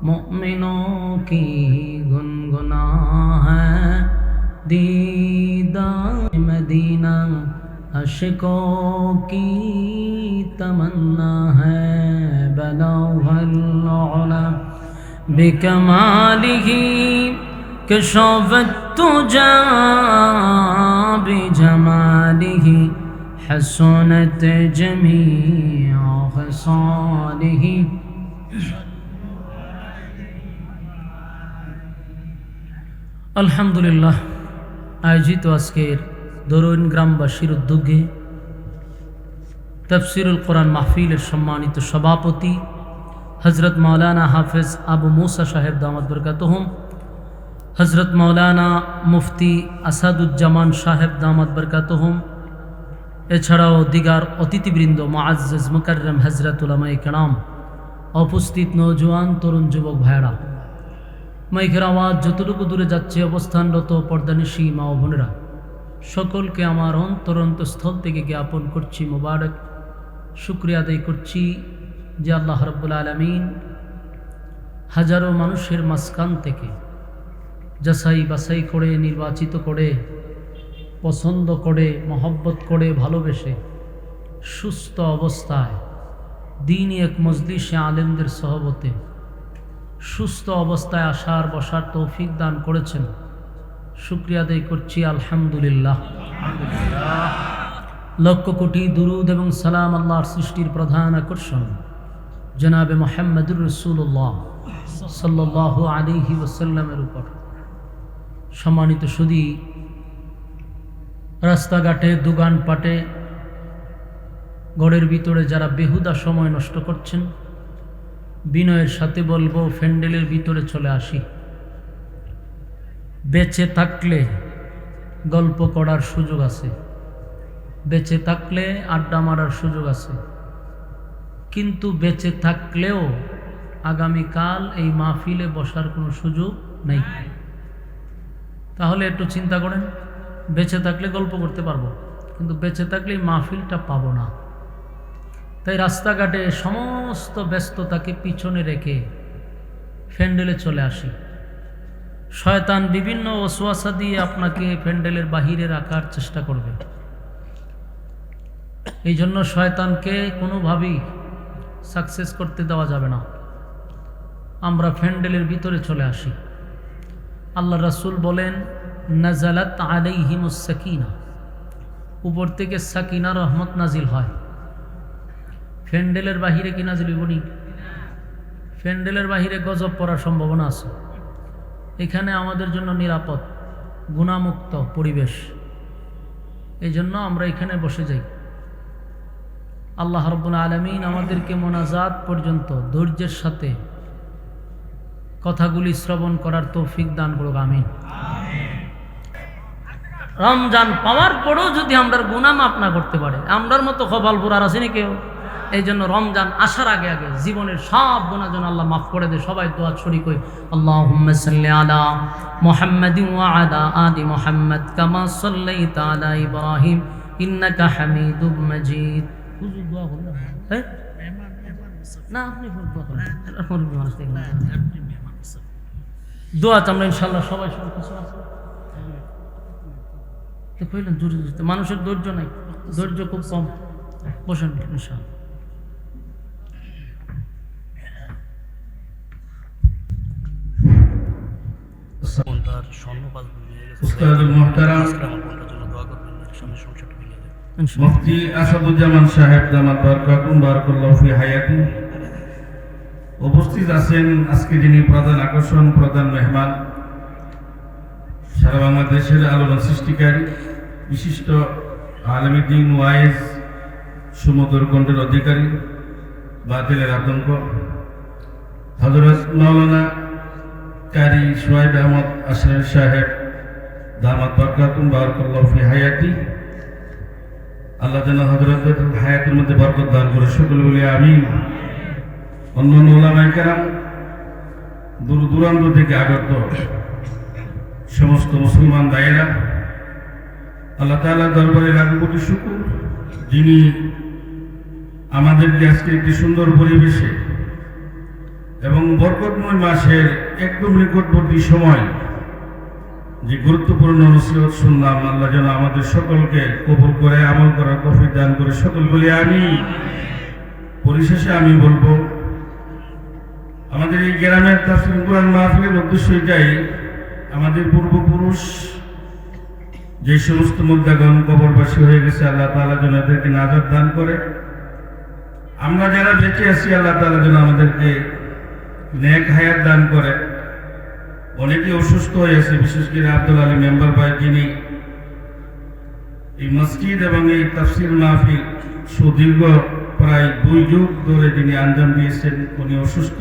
मोमिनों की गुनगुना है दीदार मदीना, आशिकों की तमन्ना है। बलगल उला बिकमालिही कशफत तुजा बिजमालिही हसनत जमीअ खिसालिही। আলহামদুলিল্লাহ, আয়োজিত আজকের দরুইন গ্রামবাসীর উদ্যোগে তাফসিরুল কোরআন মাহফিলের সম্মানিত সভাপতি হজরত মাওলানা হাফেজ আবু মুসা সাহেব দামাত বরকাতুহুম, হজরত মাওলানা মুফতি আসাদুজ্জামান সাহেব দামাত বরকাতুহুম, এছাড়াও দিগার অতিথিবৃন্দ মুআজ্জাজ মুকাররম হজরত উলামায়ে কেরাম, উপস্থিত নওজোয়ান তরুণ যুবক ভাইরা, মাইকের আওয়াজ যতটুকু দূরে যাচ্ছে অবস্থানরত পর্দানিশী মা ও বোনেরা, সকলকে আমার অন্তরস্থল থেকে জ্ঞাপন করছি মোবারক, শুকরিয়া আদায় করছি যে আল্লাহ রাব্বুল আলামিন হাজারো মানুষের মাঝখান থেকে যাচাই বাছাই করে নির্বাচিত করে পছন্দ করে মহব্বত করে ভালোবেসে সুস্থ অবস্থায় দ্বীনি এক মজলিসে আলেমদের সহবতে সুস্থ অবস্থায় আসার বসার তৌফিক দান করেছেন। শুকরিয়া আদায় করছি আলহামদুলিল্লাহ। লক্ষ কোটি দুরুদ এবং সালাম আল্লাহর সৃষ্টির প্রধান আকর্ষণ জনাবে মুহাম্মদুর রাসূলুল্লাহ সাল্লাল্লাহু আলাইহি ওয়াসাল্লামের উপর। সম্মানিত সুধী, রাস্তাঘাটে দোকানপাটে ঘরের ভিতরে যারা বেহুদা সময় নষ্ট করছেন, বিনয়ের সাথে বলবো ফ্যান্ডেলের ভিতরে চলে আসি। বেঁচে থাকলে গল্প করার সুযোগ আছে, বেঁচে থাকলে আড্ডা মারার সুযোগ আছে, কিন্তু বেঁচে থাকলেও আগামীকাল এই মাহফিলে বসার কোনো সুযোগ নেই। তাহলে একটু চিন্তা করেন, বেঁচে থাকলে গল্প করতে পারবো, কিন্তু বেঁচে থাকলে এই মাহফিলটা পাবো না। তাই রাস্তাঘাটে সমস্ত ব্যস্ততাকে পিছনে রেখে ফ্যান্ডেলে চলে আসি। শয়তান বিভিন্ন ওয়াসওয়াসা দিয়ে আপনাকে প্যান্ডেলের বাহিরে রাখার চেষ্টা করবে। এই জন্য শয়তানকে কোনোভাবেই সাকসেস করতে দেওয়া যাবে না। আমরা প্যান্ডেলের ভিতরে চলে আসি। আল্লাহ রাসূল বলেন, নাজালাত আলাইহিমুস সাকিনা, উপর থেকে সাকিনা রহমত নাজিল হয়। প্যান্ডেলের বাহিরে কি নাজিল হইব নি? প্যান্ডেলের বাহিরে গজব পড়ার সম্ভাবনা আছে। এখানে আমাদের জন্য নিরাপদ গুনাহমুক্ত পরিবেশ, এই জন্য আমরা এখানে বসে যাই। আল্লাহ রাব্বুল আলামিন আমাদেরকে মোনাজাত পর্যন্ত ধৈর্যের সাথে কথাগুলি শ্রবণ করার তৌফিক দান করুক, আমিন। রমজান পাওয়ার পরেও যদি আমরা গুনাহ মাফ না করতে পারে, আমরার মতো কপাল পোড়া আছে নি কেউ? এই জন্য রমজান আসার আগে আগে জীবনের সব গুনাহ যেন আল্লাহ মাফ করে দেয়। সবাই দোয়া শরীক হই, আল্লাহুম্মা সাল্লি আলা মুহাম্মাদিন ওয়া আলা আলি মুহাম্মাদ কামা সাল্লাইতা আলা ইব্রাহিম ইন্নাকা হামিদুম মাজিদ। হুজুর দোয়া করুন। হ্যাঁ না, আপনি দোয়া করেন, দোয়া তো আমরা ইনশাআল্লাহ সবাই সব কিছু আছে। তো কইলেন মানুষের ধৈর্য নাই, ধৈর্য খুব কম। বসেন ইনশাআল্লাহ। মুফতি আসাদুজ্জামান সাহেব দামাত বারাকাতুহু বারাকাল্লাহু ফি হায়াতি উপস্থিত আছেন আজকে যিনি প্রধান আকর্ষণ, প্রধান মেহমান, সারা বাংলাদেশের আলোড়ন সৃষ্টিকারী বিশিষ্ট আলেমে দ্বীন ওয়াইজ, সুমধুর কণ্ঠের অধিকারী, বাতিলের আতঙ্ক, হযরত মাওলানা কারি সোহাইব আহমদ আশরাফি সাহেব দামাত বারাকাতুহু বারাকাল্লাহু ফি হায়াতি। আল্লাহ যেন হযরতের হায়াতের মধ্যে বরকত দান করে, সকলে বলি আমিন। অন্যান্য উলামায়ে কেরাম, দূর দূরান্ত থেকে আগত সমস্ত মুসলমান ভাইয়েরা, আল্লাহ তাআলার দরবারে লাখো কোটি শুকর, যিনি আমাদেরকে আজকে একটি সুন্দর পরিবেশে এবং বরকতময় মাসের একদম নিকটবর্তী সময় যে গুরুত্বপূর্ণ নসিহত শুনলাম, আল্লাহ যেন আমাদের সকলকে কবুল করে আমল করার তৌফিক দান করে, সকল বলি আমিন। পরিশেষে আমি বলবো, আমাদের এই গ্রামের তাফসীর কোরআন মাহফিলের উদ্দেশ্য এটাই, আমাদের পূর্বপুরুষ যে সমস্ত মুদ্দাগণ কবরবাসী হয়ে গেছে, আল্লাহ তাআলা যেন এদেরকে নাজাত দান করে। আমরা যারা বেঁচে আছি, আল্লাহ তাআলা যেন আমাদেরকে নেক হায়াত দান করে। অনেকে অসুস্থ হয়ে আছে, বিশেষ করে আব্দুল আলী মেম্বার ভাই, যিনি এই মসজিদ এবং এই তাফসির মাহফিল সুদীর্ঘ প্রায় 2 যুগ ধরে যিনি আঞ্জাম দিয়েছেন, উনি অসুস্থ,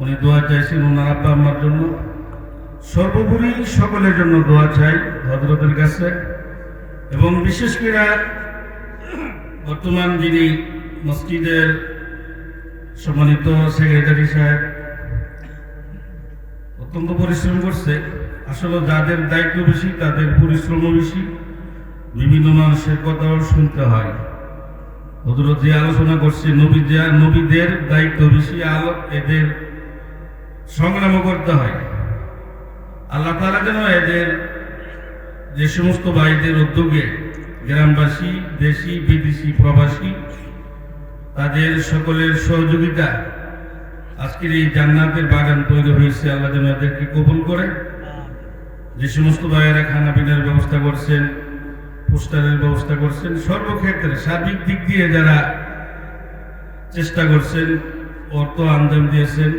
উনি দোয়া চাইছেন ওনার আব্বা আম্মার জন্য। সর্বোপরি সকলের জন্য দোয়া চাই হযরতের কাছে। এবং বিশেষ করে বর্তমান যিনি মসজিদের সম্মানিত সেক্রেটারি সাহেব অত্যন্ত পরিশ্রম করছে। আসলে যাদের দায়িত্ব বেশি তাদের পরিশ্রমও বেশি, বিভিন্ন মানুষের কথাও শুনতে হয়। হযরত যে আলোচনা করছে নবীদের দায়িত্ব বেশি, এদের সংগ্রামও করতে হয়। আল্লাহ তাআলা যেন এদের যে সমস্ত ভাইদের উদ্যোগে গ্রামবাসী, দেশি বিদেশি প্রবাসী, তাদের সকলের সহযোগিতা আজকের এই জান্নাতের বাগান তৈরি হয়েছে, আল্লাহ যেন এদেরকে কবুল করে। যে সমস্ত ভাইয়েরা খানা পিনার ব্যবস্থা করছেন, পোস্টারের ব্যবস্থা করছেন, সর্বক্ষেত্রে সার্বিক দিক দিয়ে যারা চেষ্টা করছেন, অর্থ আঞ্জাম দিয়েছেন,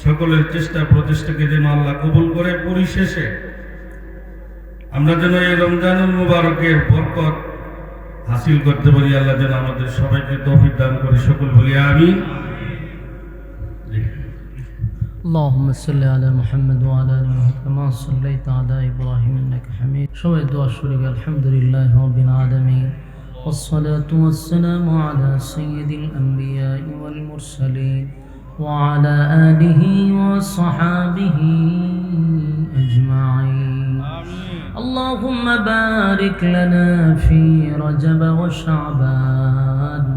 সকলের চেষ্টা প্রচেষ্টাকে যেন আল্লাহ কবুল করে। পরিশেষে আমরা যেন এই রমজানুল মুবারকের বরকত হাসিল করতে পারি, আল্লাহ যেন আমাদের সবাইকে তৌফিক দান করে। সকল বলি আমিন। اللهم صل على محمد وعلى ال محمد كما صليت على ابراهيم انك حميد সবাই দোয়া শুরু করি। আলহামদুলিল্লাহ রাব্বিল আলামিন والصلاة والسلام على سيد الأنبياء والمرسلين وعلى آله وصحابه أجمعين. اللهم بارك لنا في رجب وشعبان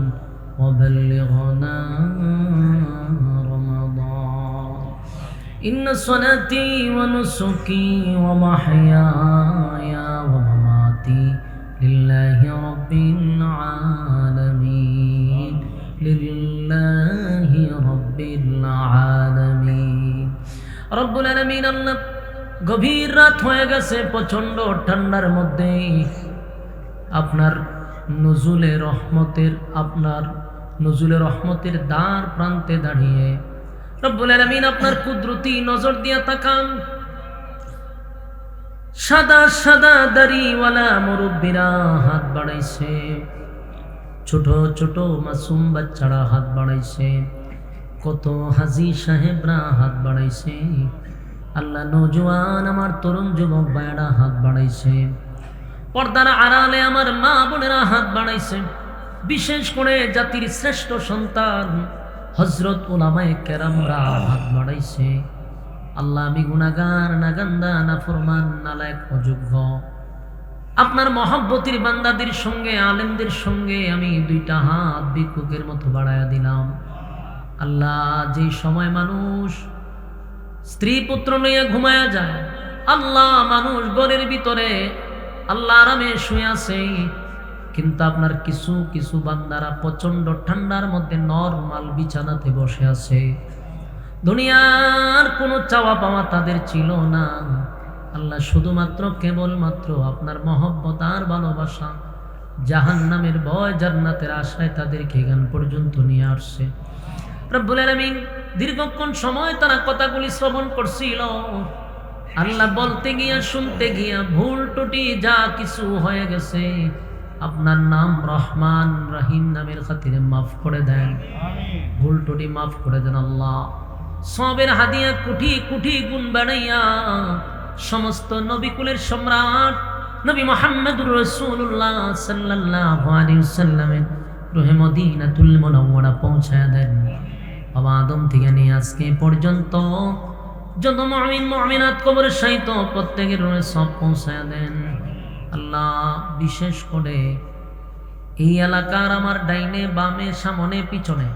وبلغنا رمضان. إن صلاتي ونسكي ومحياي ومماتي لله رب العالمين، لله رب العالمين. রব্বুল আলামিন আল্লাহ, গভীর রাত হয়ে গেছে, প্রচন্ড ঠান্ডার মধ্যে আপনার নজুলে রহমতের দ্বার প্রান্তে দাঁড়িয়ে রব্বুল আলামিন আপনার কুদরতি নজর দিয়া তাকান। সাদা সাদা দাড়িওয়ালা মুরব্বীরা হাত বাড়াইছে, ছোট ছোট মাসুম বাচ্চারা হাত বাড়াইছে, কত হাজি সাহেবরা হাত বাড়াইছে। আল্লাহ, নওজোয়ান আমার তরুণ যুবক ভাইয়েরা হাত বাড়াইছে, পর্দার আড়ালে আমার মা বোনেরা হাত বাড়াইছে। বিশেষ করে জাতির শ্রেষ্ঠ সন্তান হযরত উলামায়ে কেরামরা হাত বাড়াইছে। আল্লাহ, আমি গুনাহগার, নাগান্দা, নাফরমান, নালায়েক, অযোগ্য। আপনার মহব্বতের বান্দাদের সঙ্গে, আলেমদের সঙ্গে আমি 2টা হাত ভিক্ষুকের মতো বাড়ায়া দিলাম। আল্লাহ, যে সময় মানুষ স্ত্রী পুত্র নিয়ে ঘুমায়া যায়, আল্লাহ, মানুষ ঘরের ভিতরে আল্লাহ আরামে শুয়ে আছে, কিন্তু আপনার কিছু কিছু বান্দারা প্রচন্ড ঠান্ডার মধ্যে নরমাল বিছানাতে বসে আছে। দুনিয়ার কোনো চাওয়া পাওয়া তাদের ছিল না। আল্লাহ, শুধুমাত্র কেবলমাত্র আপনার মহব্বত আর ভালোবাসা, জাহান্নামের ভয়, জান্নাতের আশায় তাদেরকে এখান পর্যন্ত নিয়ে আসছে। রব্বুল আলামিন, দীর্ঘক্ষণ সময় তারা কথাগুলি শ্রবণ করছিল। আল্লাহ, বলতে গিয়া শুনতে গিয়া ভুল টুটি যা কিছু হয়ে গেছে, আপনার নাম রহমান রহিম নামের খাতিরে মাফ করে দেন। ভুল টুটি মাফ করে দেন আল্লাহ। সবের হাদিয়া কুঠি কুঠি গুণ বাড়াইয়া সমস্ত নবীকুলের সম্রাট নবী মুহাম্মদুর রাসূলুল্লাহ সাল্লাল্লাহু আলাইহি ওয়াসাল্লামের রুহে মদিনাতুল মুনাওয়ারা পৌঁছায় দেন। বাবা আদম থেকে নিয়ে আজকে পর্যন্ত যত মুমিন মুমিনাত কবরে শায়িত প্রত্যেকের রুহে সব পৌঁছায় দেন আল্লাহ। বিশেষ করে এই এলাকার আমার ডাইনে বামে সামনে পিছনে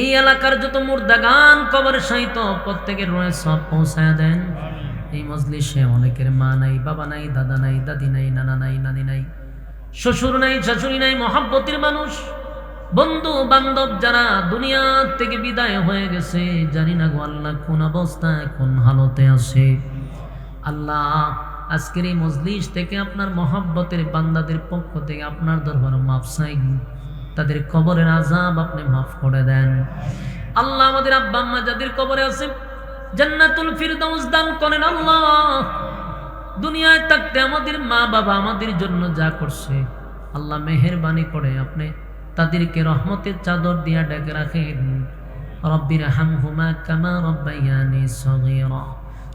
এই এলাকার যত মুর্দাগান কবরে শায়িত প্রত্যেকের রুহে সব পৌঁছায় দেন। এই মজলিসে অনেকের মা নাই, বাবা নাই, দাদা নাই, দাদি নাই, নানা নাই, নানি নাই, শ্বশুর নাই, শাশুড়ি নাই, মহব্বতের মানুষ, বন্ধু বান্ধব যারা দুনিয়া থেকে বিদায় হয়ে গেছে, জানি না গো আল্লাহ কোন অবস্থায় কোন হালতে আছে। আল্লাহ, আজকের এই মজলিস থেকে আপনার মহব্বতের বান্দাদের পক্ষ থেকে আপনার দরবারে মাফ চাই, তাদের কবরের আযাব আপনি মাফ করে দেন আল্লাহ। আমাদের আব্বা আম্মা যাদের কবরে আছে জান্নাতুল ফিরদাউস দান করেন আল্লাহ। দুনিয়ায় থাকতে আমাদের মা বাবা আমাদের জন্য যা করছে, আল্লাহ মেহেরবানি করে আপনি তাদেরকে রহমতের চাদর দিয়া ডেকে রাখেন। রব্বির হামহুমা কামা রব্বায়ানি সগীরা।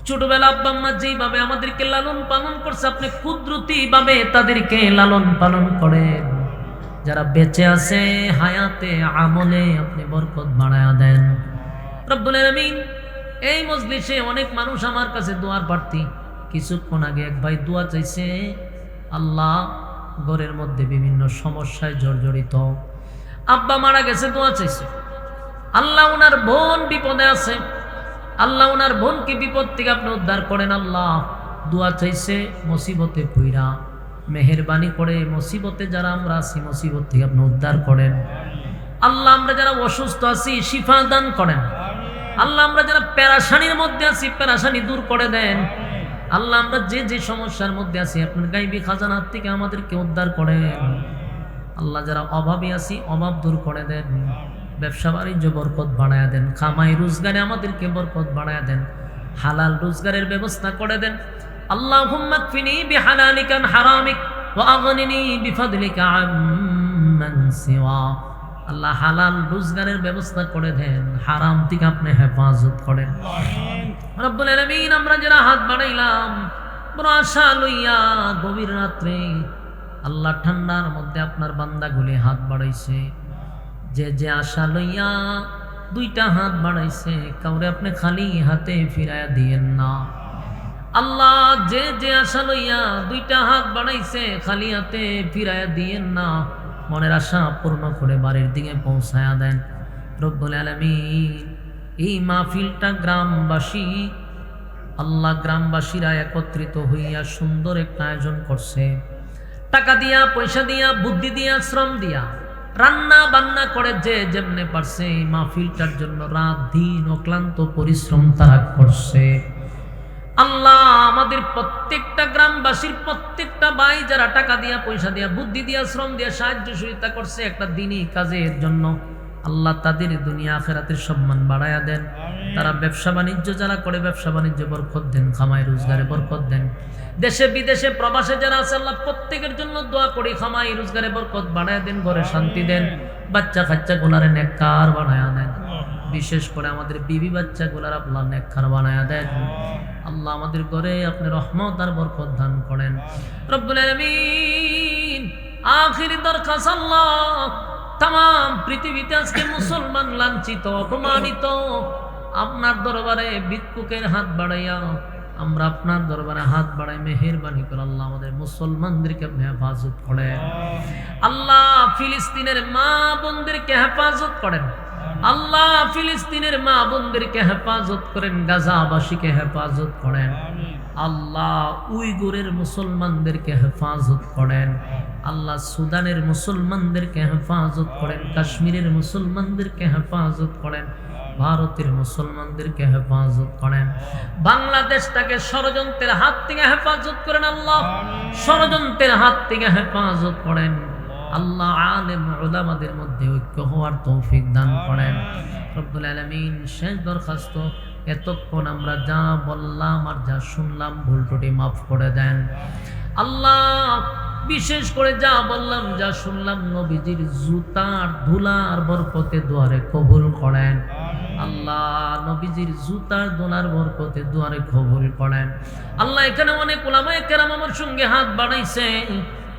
ছোটবেলা আব্বা আম্মা যেভাবে আমাদেরকে লালন পালন করছে, আপনি কুদরতি ভাবে তাদেরকে লালন পালন করেন। যারা বেঁচে আছে হায়াতে আমলে আপনি বরকত বাড়ায়া দেন রব্বুল আলামিন। এই মজলিসে অনেক মানুষ আমার কাছে দোয়ার প্রার্থী। কিছুক্ষণ আগে এক ভাই দোয়া চাইছে, আল্লাহ ঘরের মধ্যে বিভিন্ন সমস্যায় জর্জরিত, আব্বা মারা গেছে, দোয়া চাইছে, আল্লাহ ওনার বোন বিপদে আছে, আল্লাহ ওনার বোনকে বিপদ থেকে আপনি উদ্ধার করেন। আল্লাহ দোয়া চাইছে মুসিবতে পইরা, মেহেরবানি করে মুসিবতে যারা আমরা আছি মুসিবত থেকে আপনি উদ্ধার করেন। আল্লাহ আমরা যারা অসুস্থ আছি শিফা দান করেন। আল্লাহ আমরা যারা পেরেশানির মধ্যে আছি পেরেশানি দূর করে দেন। আল্লাহ আমরা যে যে সমস্যার মধ্যে আছি আপনার গায়বী খাজানার থেকে আমাদেরকে উদ্ধার করেন। আল্লাহ যারা অভাবী আছি অভাব দূর করে দেন। ব্যবসা বাণিজ্য বরকত বাড়ায়া দেন। কামাই রোজগারে আমাদেরকে বরকত বাড়ায়া দেন। হালাল রোজগারের ব্যবস্থা করে দেন। আল্লাহুম্মা কফিনি বিহালালিকা আন হারামিক ওয়া আগনিনি বিফাদলিকা আম্মান সিওয়া। আল্লাহ হালাল রোজগারের ব্যবস্থা করে দেন, হারাম থেকে আপনি হেফাজত করেন। রব্বুল আলামিন আমরা যারা হাত বাড়াইলাম বড় আশা লইয়া গভীর রাত্রে, আল্লাহ ঠান্ডার মধ্যে আপনার বান্দাগুলি হাত বাড়াইছে, যে যে আশা লইয়া দুইটা হাত বাড়াইছে, কাউরে আপনি খালি হাতে ফিরাইয়া দিয়েন না। আল্লাহ যে যে আশা লইয়া দুইটা হাত বাড়াইছে খালি হাতে ফিরাইয়া দিয়েন না। মনের আশা পূর্ণ করে বাড়ির দিকে পৌঁছায়া দেন রব্বুল আলামিন। এই মাহফিলটা গ্রামবাসী, আল্লাহ গ্রামবাসীরা একত্রিত হইয়া সুন্দর একটা আয়োজন করছে। টাকা দিয়া, পয়সা দিয়া, বুদ্ধি দিয়া, শ্রম দিয়া, রান্না বান্না করে যে যেমনে পারছে এই মাহফিলটার জন্য রাত দিন অক্লান্ত পরিশ্রম তারা করছে। আল্লাহ আমাদের প্রত্যেকটা গ্রামবাসীর প্রত্যেকটা ভাই যারা টাকা দিয়া, পয়সা দিয়া, বুদ্ধি দিয়া, শ্রম দিয়া সাহায্য সহযোগিতা করছে একটা দিনই কাজের জন্য, আল্লাহ তাদের দুনিয়া আখিরাতের সম্মান বাড়ায়া দেন। তারা ব্যবসা বাণিজ্য যারা করে ব্যবসা বাণিজ্য বরকত দেন, খামাই রোজগারে বরকত দেন। দেশে বিদেশে প্রবাসে যারা আছে আল্লাহ প্রত্যেকের জন্য দোয়া করি, খামাই রোজগারে বরকত বাড়ায়া দেন, ঘরে শান্তি দেন, বাচ্চা কাচ্চা গুলারে নেককার বানায়া দেন। বিশেষ করে আমাদের বিবি বাচ্চা গুলার আল্লাহ নেককার বানায়া দেন। আল্লাহ আমাদের ঘরে আপনি রহমত আর বরকত দান করেন রব্বুল আলামিন। আখিরি দরখাস্ত আল্লাহ, তাম পৃথিবীতে আজকে মুসলমান লাঞ্ছিত অপমানিত, আপনার দরবারে ভিক্ষুকের হাত বাড়াইয়া আমরা আপনার দরবারে হাত বাড়াই, মেহেরবানি করে আল্লাহ আমাদের মুসলমানদেরকে আপনি হেফাজত করেন। আল্লাহ ফিলিস্তিনের মা বোনদেরকে হেফাজত করেন। আল্লাহ ফিলিস্তিনের মা বোনদেরকে হেফাজত করেন, গাজাবাসীকে হেফাজত করেন। আল্লাহ উইগুরের মুসলমানদেরকে হেফাজত করেন। আল্লাহ সুদানের মুসলমানদেরকে হেফাজত করেন, কাশ্মীরের মুসলমানদেরকে হেফাজত করেন, ভারতের মুসলমানদেরকে হেফাজত করেন। বাংলাদেশটাকে ষড়যন্ত্রের হাত থেকে হেফাজত করেন আল্লাহ, ষড়যন্ত্রের হাত থেকে হেফাজত করেন আল্লাহ। আলেম উলামাদের মধ্যে ঐক্য হওয়ার তৌফিক দান করেন রব্বুল আলামিন। শেষ দরখাস্ত, এতক্ষণ আমরা যা বললাম আর যা শুনলাম ভুল ত্রুটি মাফ করে দেন আল্লাহ। বিশেষ করে যা বললাম যা শুনলাম নবীজির জুতার ধুলার বরকতে দুয়ারে কবুল করেন আল্লাহ। নবীজির জুতার ধুলার বরকতে দুয়ারে কবুল করেন আল্লাহ। এখানে অনেক উলামায়ে কেরাম আমার সঙ্গে হাত বাড়াইছে,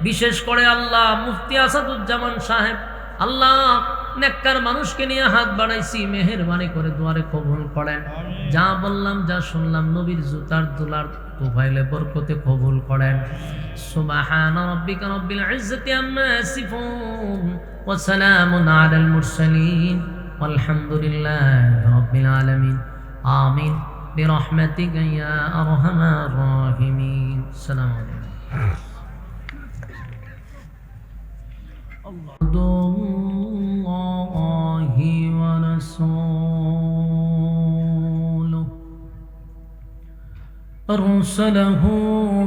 বিশেষ করে আল্লাহ মুফতি আসাদুজ্জামান সাহেব, আল্লাহ নেককার মানুষকে নিয়ে হাত বাড়াইছি, মেহেরবানি করে দুয়ারে কবুল করেন। যা বললাম যা শুনলাম নবীর জুতার দুলার তোফাইলে বরকতে কবুল করেন। সুবহান রাব্বিকা রাব্বিল ইজ্জাতি আম্মা ইয়াসিফুন ওয়া সালামুন আলাল মুরসালিন ওয়ালহামদুলিল্লাহি রাব্বিল আলামিন। আমিন বিরহমাতিকা ইয়া আরহামার রাহিমিন। আসসালামু আলাইকুম। الله ورسوله أرسله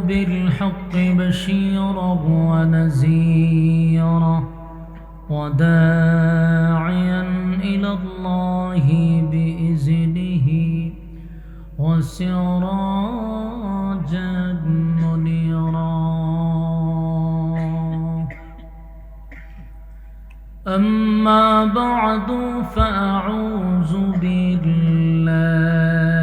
بالحق بشيرا ونذيرا وداعيا إلى الله بإذنه وسراجا أما بعد فأعوذ بالله